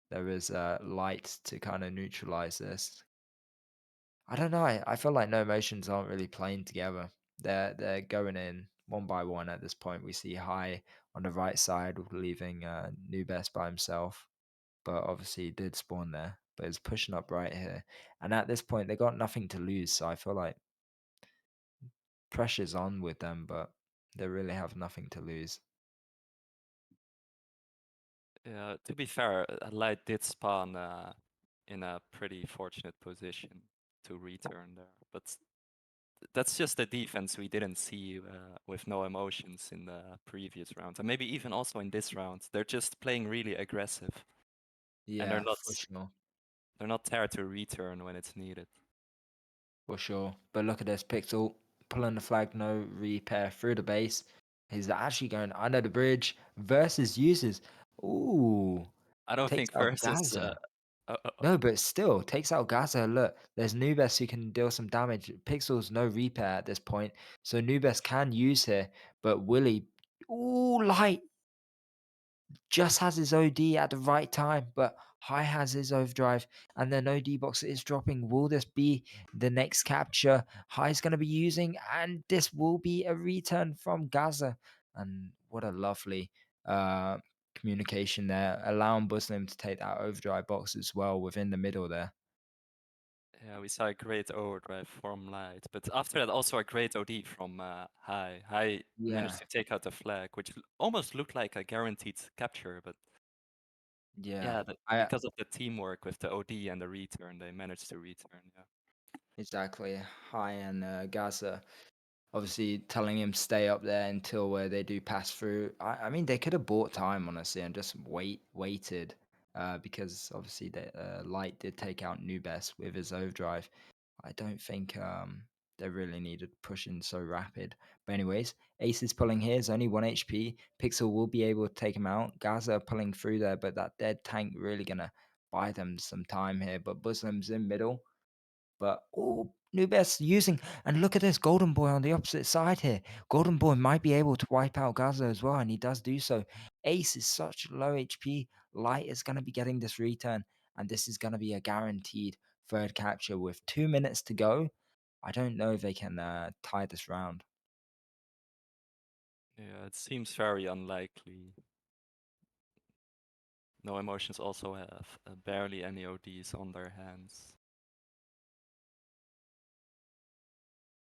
there is light to kind of neutralize this. I don't know. I feel like No Motions aren't really playing together. They're going in one by one at this point. We see High on the right side, leaving Nubes by himself. But obviously he did spawn there. But he's pushing up right here. And at this point, they got nothing to lose. So I feel like pressure's on with them, but they really have nothing to lose. Yeah, to be fair, Light did spawn in a pretty fortunate position to return there. But that's just the defense we didn't see with no emotions in the previous rounds. And maybe even also in this round. They're just playing really aggressive. And Yeah, for sure. they're not there to return when it's needed. For sure. But look at this Pixel pulling the flag, no repair through the base. He's actually going under the bridge versus users. Ooh, I don't takes think out Gaza. No, but still takes out Gaza. Look, there's Nubes who can deal some damage. Pixel's no repair at this point, so Nubes can use here. But Willie, ooh, light just has his OD at the right time, but High has his overdrive, and then OD box is dropping. Will this be the next capture High's going to be using? And this will be a return from Gaza. And what a lovely uh, communication there, allowing Muslim to take that overdrive box as well within the middle there. Yeah, we saw a great overdrive from Light, but after that also a great OD from High. High Yeah, managed to take out the flag, which almost looked like a guaranteed capture, but yeah. yeah, I because of the teamwork with the OD and the return, they managed to return. Yeah. exactly. High and Gaza obviously telling him stay up there until where they do pass through. I mean, they could have bought time honestly and just waited, because obviously the Light did take out Nubes with his overdrive. I don't think they really needed pushing so rapid. But anyways, Ace is pulling here. Is only 1 HP. Pixel will be able to take him out. Gaza pulling through there, but that dead tank really gonna buy them some time here. But Muslim's in middle. But oh, Nubes using, and look at this Golden Boy on the opposite side here. Golden Boy might be able to wipe out Gaza as well, and he does do so. Ace is such low HP. Light is going to be getting this return, and this is going to be a guaranteed third capture with 2 minutes to go. I don't know if they can tie this round. Yeah, it seems very unlikely. No Emotions also have barely any ODs on their hands.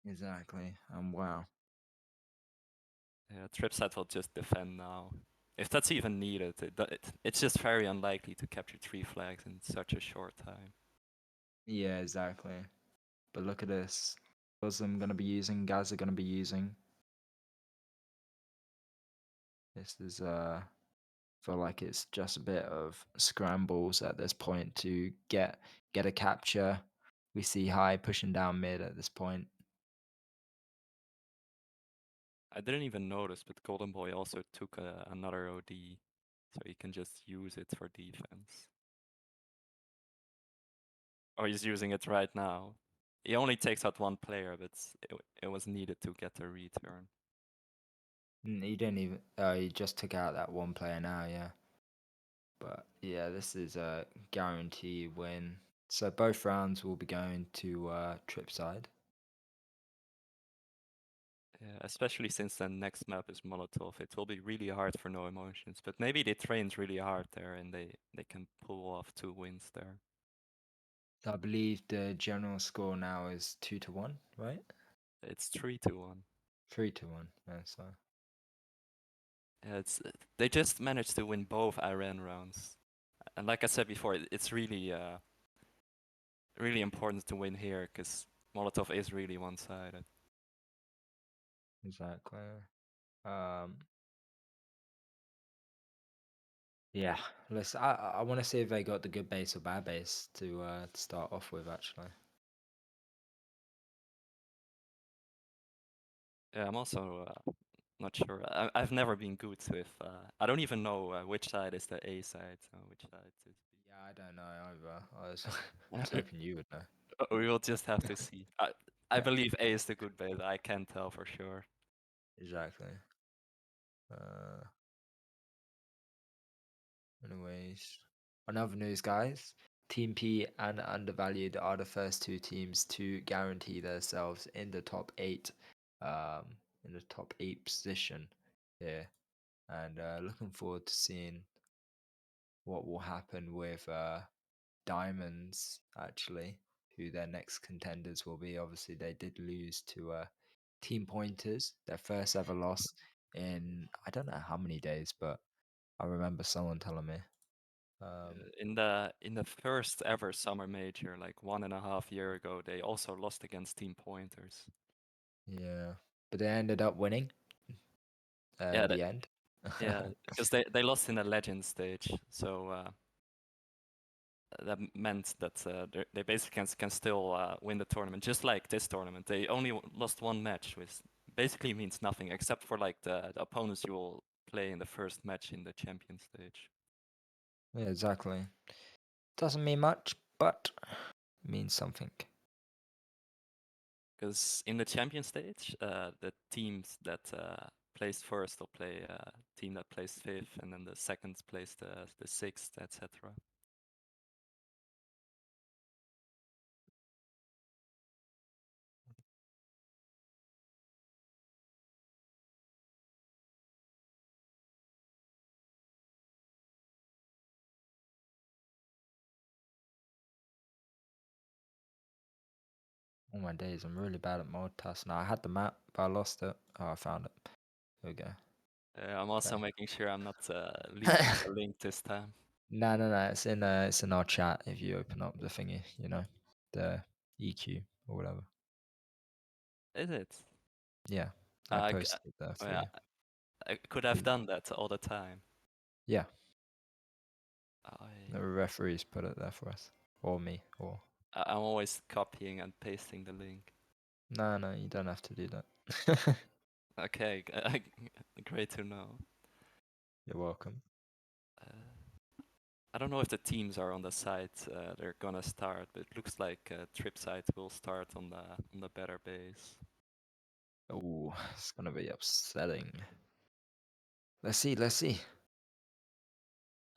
Exactly. And wow. Yeah, TRiPSIDE will just defend now. If that's even needed, it's just very unlikely to capture 3 flags in such a short time. Yeah, exactly. But look at this. Muslim going to be using, Gaza going to be using. This is feel like it's just a bit of scrambles at this point to get a capture. We see High pushing down mid at this point. I didn't even notice, but Golden Boy also took another OD, so he can just use it for defense. Oh, he's using it right now. He only takes out one player, but it was needed to get a return. He didn't even. He just took out that one player now. Yeah, but yeah, this is a guarantee win. So both rounds will be going to TRiPSIDE. Yeah, especially since the next map is Molotov, it will be really hard for No Emotions. But maybe they trained really hard there and they can pull off 2 wins there. So I believe the general score now is 2-1, right? It's 3-1. 3-1. Yeah, so Yeah, they just managed to win both Iran rounds. And like I said before, it's really really important to win here because Molotov is really one-sided. exactly. Um, Yeah, listen, I want to see if they got the good base or bad base to start off with. Actually, Yeah, I'm also not sure. I've never been good with. I don't even know which side is the A side, which side is yeah, I don't know either. I was, B. was hoping you would know. We will just have to see. I believe A is the good base. I can't tell for sure. Exactly. Uh, anyways, on other news, guys, Team P and Undervalued are the first two teams to guarantee themselves in the top eight, um, in the top eight position here, and looking forward to seeing what will happen with Diamonds, actually, who their next contenders will be. Obviously, they did lose to Team Pointers, their first ever loss in I don't know how many days, but I remember someone telling me. In the first ever summer major, like 1.5 year ago, they also lost against Team Pointers. Yeah, but they ended up winning Yeah, in the end. yeah, because they lost in the legend stage, so that meant that they basically can still win the tournament, just like this tournament. They only lost one match, which basically means nothing, except for like the opponents you will play in the first match in the champion stage. Yeah, exactly. Doesn't mean much, but means something. Because in the champion stage, the teams that placed first will play a team that placed fifth, and then the second plays the sixth, etc. All my days, I'm really bad at multitask now. I had the map, but I lost it. Oh, I found it. There we go. I'm also Okay. making sure I'm not leaking the link this time. No. It's in our chat. If you open up the thingy, the EQ or whatever. Is it? Yeah, I I, g- posted it there for yeah, you. I could have You- done that all the time. Yeah, I, the referees put it there for us, or me, or I'm always copying and pasting the link. no, you don't have to do that. Okay, great to know. You're welcome. I don't know if the teams are on the site they're gonna start, but it looks like TRiPSIDE will start on the better base. Oh, it's gonna be upsetting. Let's see.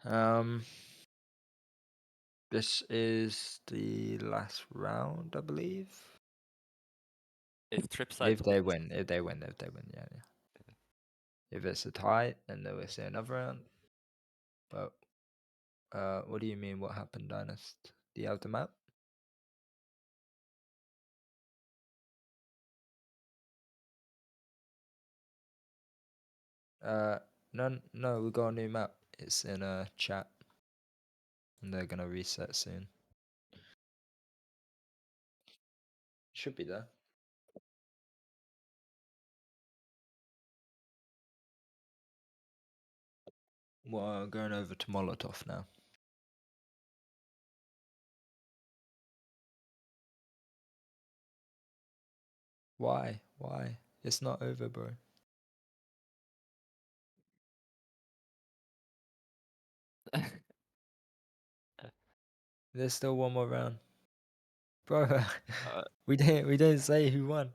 Um, this is the last round, I believe. If TRiPSIDE If they wins, win, yeah. If it's a tie, then they will say another round. But what do you mean? What happened, Dynast? Do you have the map? Uh, no, we got a new map. It's in a chat, and they're gonna reset soon. Should be there. Well, going over to Molotov now. Why? Why? It's not over, bro. There's still one more round, bro. uh, we didn't say who won.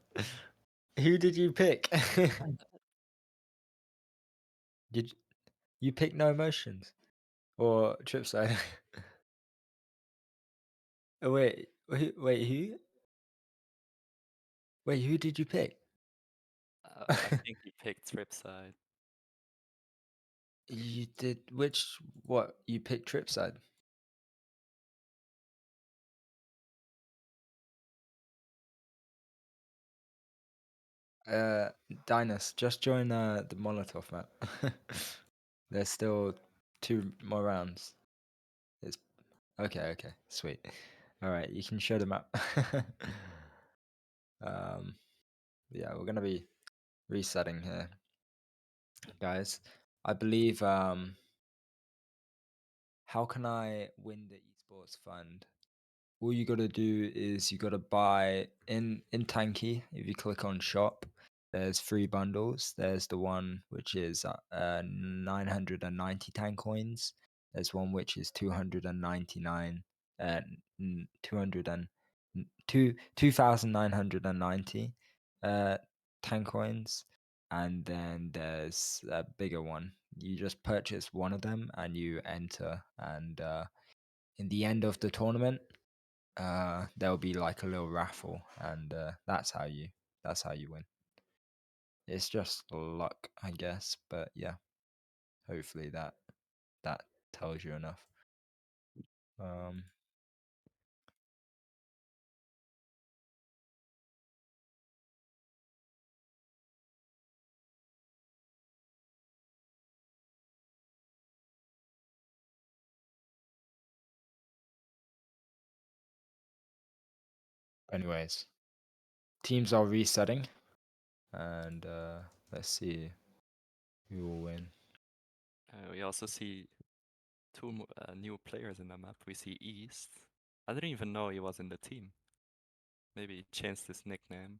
Who did you pick? Did you pick No Emotions or Tripside? Oh, wait, who? Wait, who did you pick? I think he picked TRiPSIDE. You did which? What you picked Tripside? Uh, Dinus, just join the Molotov map. There's still 2 more rounds. It's okay, sweet. All right, you can show the map. um, yeah, we're gonna be resetting here, guys. I believe. How can I win the esports fund? All you gotta do is you gotta buy in Tanky. If you click on shop, there's 3 bundles. There's the one which is 990 tank coins. There's one which is 299 200 and 2990 tank coins, and then there's a bigger one. You just purchase one of them and you enter, and in the end of the tournament there'll be like a little raffle, and that's how you win. It's just luck, I guess, but yeah, hopefully that tells you enough. um Anyways, teams are resetting, and let's see who will win. We also see two new players in the map. We see East. I didn't even know he was in the team. Maybe he changed his nickname.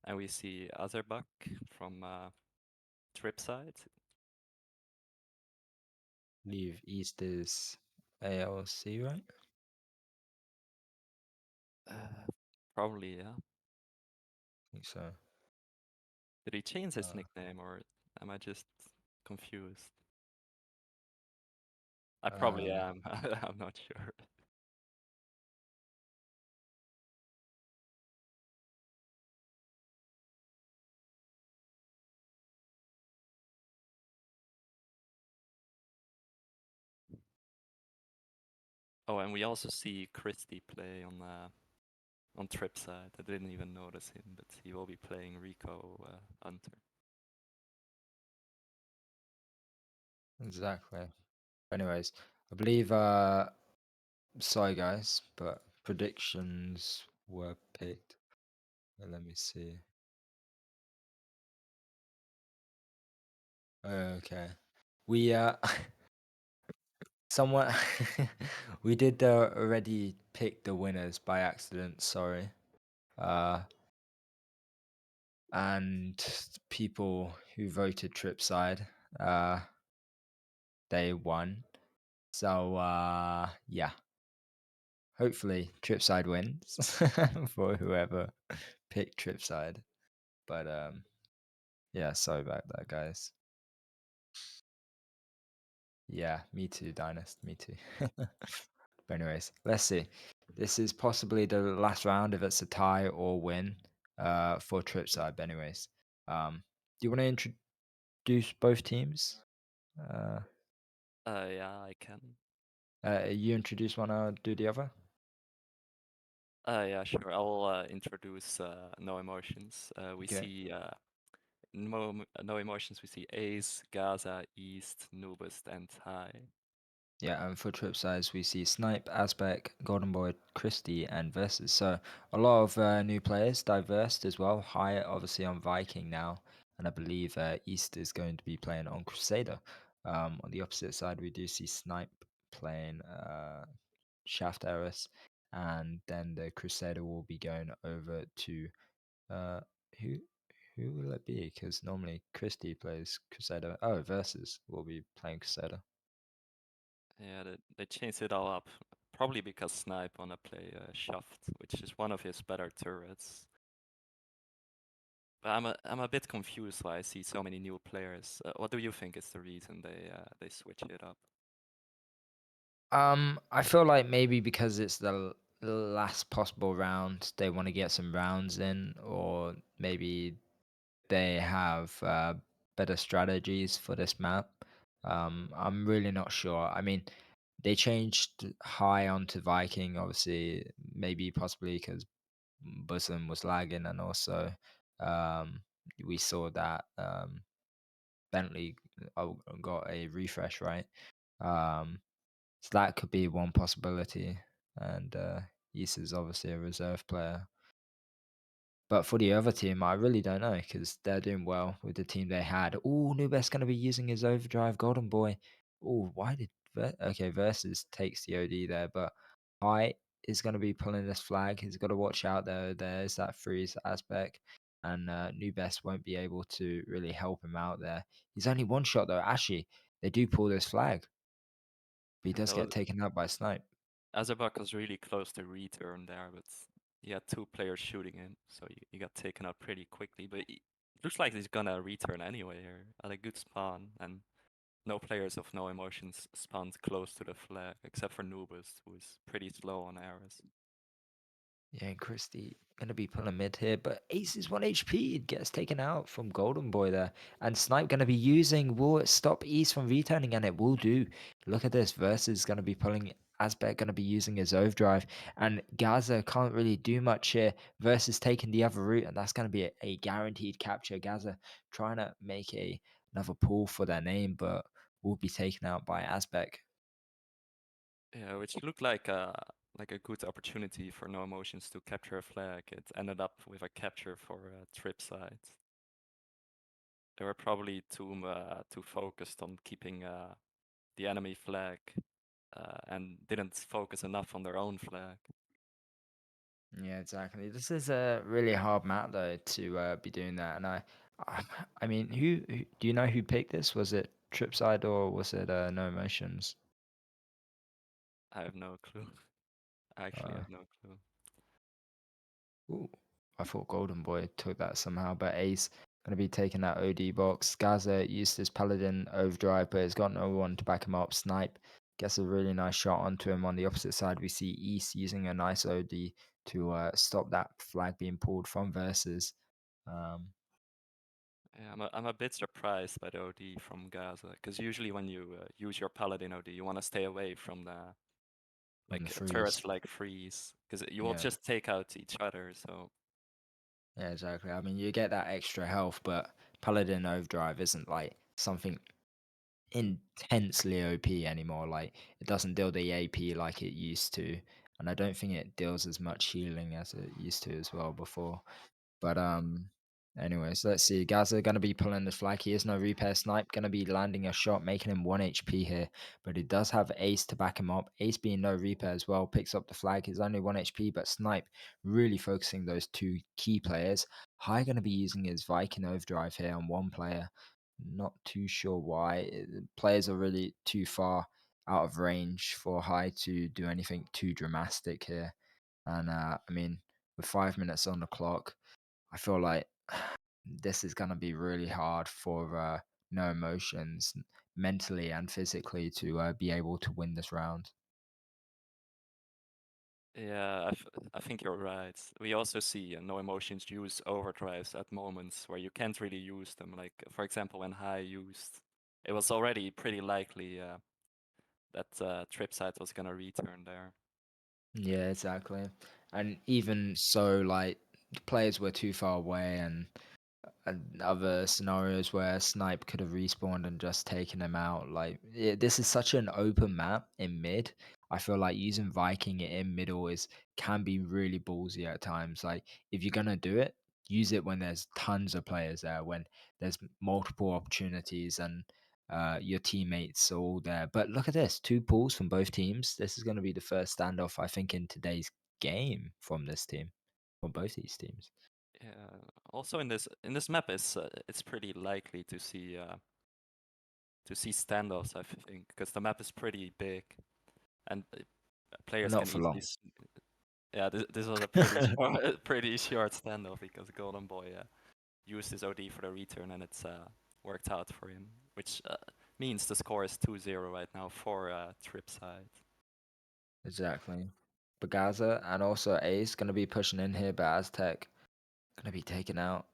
And we see Azerbak from TRiPSIDE. Leave East is ALC, right? Probably, yeah. think so. Did he change his Uh, nickname or am I just confused? I probably um, am. I'm not sure. Oh, and we also see Christie play on TRiPSIDE. I didn't even notice him, but he will be playing Rico Hunter. exactly. Anyways, I believe sorry guys, but predictions were picked. Let me see. Okay. We somewhat we did already pick the winners by accident, sorry. Uh and people who voted TripSide, uh they won. So yeah. Hopefully TripSide wins for whoever picked TripSide. But yeah, sorry about that guys. Yeah, me too, Dynast, me too. But anyways, let's see. This is possibly the last round if it's a tie or win for TripSide. But anyways, do you want to introduce both teams? Uh, Yeah, I can. you introduce one, I'll do the other. Yeah, sure. I'll introduce No Emotions. We Okay. see No Emotions. We see Ace, Gaza, East, Nubist, and Thai. Yeah, and for trip size, we see Snipe, Asbeck, Golden Boy, Christie, and Versus. So a lot of new players, diverse as well. High, obviously, on Viking now, and I believe East is going to be playing on Crusader. On the opposite side, we do see Snipe playing Shaft Eris, and then the Crusader will be going over to uh, who who will it be? Because normally Christie plays Crusader. Oh, Versus will be playing Crusader. Yeah, they changed it all up. Probably because Snipe wanna play Shaft, which is one of his better turrets. But I'm a bit confused why I see so many new players. What do you think is the reason they switched it up? I feel like maybe because it's the last possible round, they want to get some rounds in, or maybe they have better strategies for this map. I'm really not sure. I mean, they changed high onto Viking, obviously, maybe possibly because Bosom was lagging, and also um, we saw that Bentley got a refresh, right? Um, so that could be one possibility. And Issa's obviously a reserve player. But for the other team, I really don't know because they're doing well with the team they had. Oh, Nubes going to be using his overdrive Golden Boy. Oh, why did okay Versus takes the OD there, but High is going to be pulling this flag. He's got to watch out there. There's that freeze aspect, and Nubes won't be able to really help him out there. He's only one shot though. Actually, they do pull this flag, but he does That get was, taken out by Snipe. Azabak was really close to return there, but he had two players shooting him, so he got taken out pretty quickly. But it looks like he's gonna return anyway here at a good spawn, and no players of No Emotions spawned close to the flag, except for Nubus, who is pretty slow on arrows. Yeah, and Christie gonna be pulling mid here, but Ace is 1 HP. It gets taken out from Golden Boy there. And Snipe gonna be using, will it stop East from returning? And it will do. Look at this. Versus gonna be pulling Asbeck gonna be using his overdrive. And Gaza can't really do much here. Versus taking the other route, and that's gonna be a guaranteed capture. Gaza trying to make another pull for their name, but will be taken out by Asbeck. Yeah, which looked like a good opportunity for No Emotions to capture a flag. It ended up with a capture for TripSide. They were probably too focused on keeping the enemy flag and didn't focus enough on their own flag. Yeah, exactly. This is a really hard map though to be doing that, and I, I mean, who do you know who picked this? Was it Tripside or was it No Emotions? I have no clue. I actually Uh, have no clue. Ooh, I thought Golden Boy took that somehow, but Ace gonna be taking that OD box. Gaza used his Paladin overdrive, but he's got no one to back him up. Snipe gets a really nice shot onto him. On the opposite side, we see East using a nice OD to stop that flag being pulled from Versus. Um, Yeah, I'm a bit surprised by the OD from Gaza, because usually when you use your Paladin OD, you want to stay away from the on the freeze. turrets like freeze, because you will Yeah, just take out each other. So yeah, exactly. I mean, you get that extra health, but Paladin overdrive isn't like something intensely OP anymore. Like it doesn't deal the AP like it used to, and I don't think it deals as much healing as it used to as well before. But anyways, let's see. Gaza gonna be pulling the flag. He is no repair snipe, gonna be landing a shot, making him 1 HP here. But he does have Ace to back him up. Ace being no repair as well, picks up the flag. He's only 1 HP, but Snipe really focusing those two key players. High gonna be using his Viking overdrive here on one player. Not too sure why. Players are really too far out of range for High to do anything too dramatic here. And I mean, with 5 minutes on the clock, I feel like this is gonna be really hard for No Emotions mentally and physically to be able to win this round. yeah, I think you're right. We also see no emotions use overdrives at moments where you can't really use them. Like for example, when High used, it was already pretty likely that TRiPSIDE was gonna return there. Yeah, exactly. And even so, like the players were too far away, and other scenarios where Snipe could have respawned and just taken him out. Like this is such an open map in mid. I feel like using Viking in middle is can be really ballsy at times. Like if you're gonna do it, use it when there's tons of players there, when there's multiple opportunities and your teammates are all there. But look at this, two pulls from both teams. This is going to be the first standoff I think in today's game from this team, from both these teams. Yeah. Also in this map is it's pretty likely to see standoffs. I think because the map is pretty big and But players not can for easily. long. Yeah, this was a pretty short, pretty short standoff because Golden Boy used his OD for the return and it's worked out for him, which means the score is 2-0 right now for TRiPSIDE. Exactly. Bagaza and also Ace gonna be pushing in here, but Aztec gonna be taken out.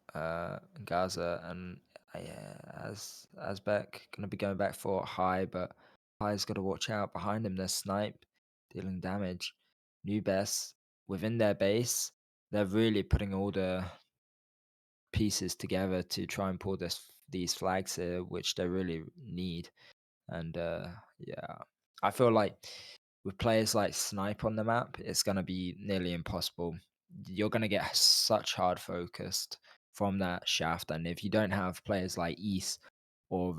Gaza and yeah, Azbek gonna be going back for High, but High's gotta watch out. Behind him, there's Snipe dealing damage. New Best within their base. They're really putting all the pieces together to try and pull these flags here, which they really need. And yeah, I feel like with players like Snipe on the map, it's going to be nearly impossible. You're going to get such hard focused from that shaft. And if you don't have players like East or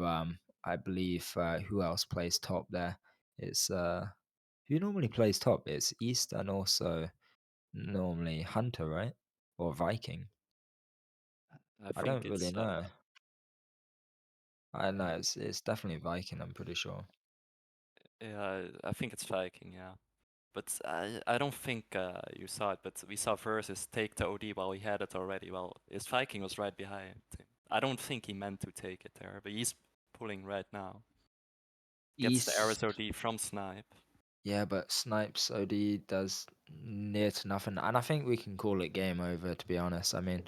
I believe who else plays top there? It's who normally plays top? It's East and also normally Hunter, right? Or Viking. I I think don't really it's know. I know yeah, it's definitely Viking. I'm pretty sure. yeah, I think it's Viking, yeah. But I don't think you saw it, but we saw Versus take the OD while he had it already. Well, his Viking was right behind him. I don't think he meant to take it there, but he's pulling right now. Gets the Ares East, OD from Snipe. yeah, but Snipes OD does near to nothing, and I think we can call it game over. To be honest, I mean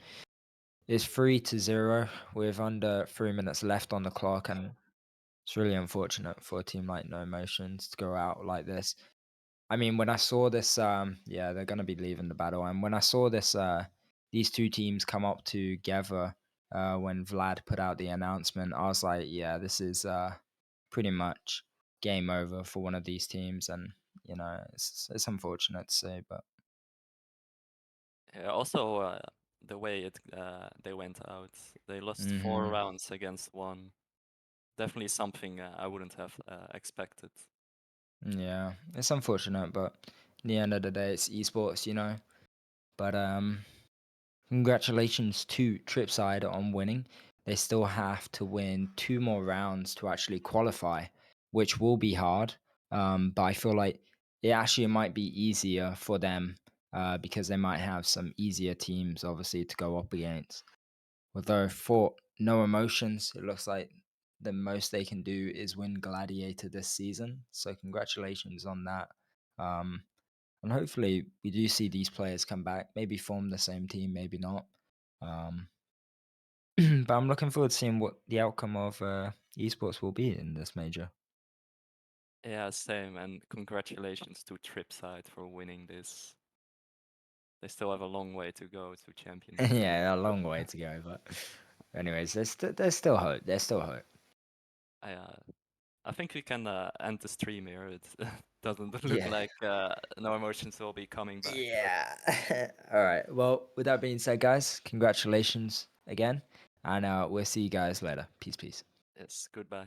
it's 3-0 with under 3 minutes left on the clock, and it's really unfortunate for a team like No Emotions to go out like this. I mean, when I saw this, yeah, they're gonna be leaving the battle. And when I saw this, these two teams come up together, when Vlad put out the announcement, I was like, yeah, this is pretty much game over for one of these teams. And it's unfortunate to say, but Yeah, also, the way they went out, they lost four hmm rounds against one. Definitely something I wouldn't have expected. yeah, it's unfortunate. But in the end of the day, it's esports. But congratulations to TripSide on winning. They still have to win two more rounds to actually qualify, which will be hard. But I feel like it actually might be easier for them because they might have some easier teams, obviously, to go up against. Although for No Emotions, it looks like the most they can do is win Gladiator this season. So congratulations on that. Um, and hopefully we do see these players come back, maybe form the same team, maybe not. Um, but I'm looking forward to seeing what the outcome of esports will be in this major. Yeah, same. And congratulations to TRiPSIDE for winning this. They still have a long way to go to championship. Yeah, a long way to go, but anyways, there's still hope. There's still hope. I I think we can end the stream here. It doesn't look Yeah. like No Emotions will be coming back. But Yeah. All right. Well, with that being said, guys, congratulations again, and we'll see you guys later. Peace, peace. yes, goodbye.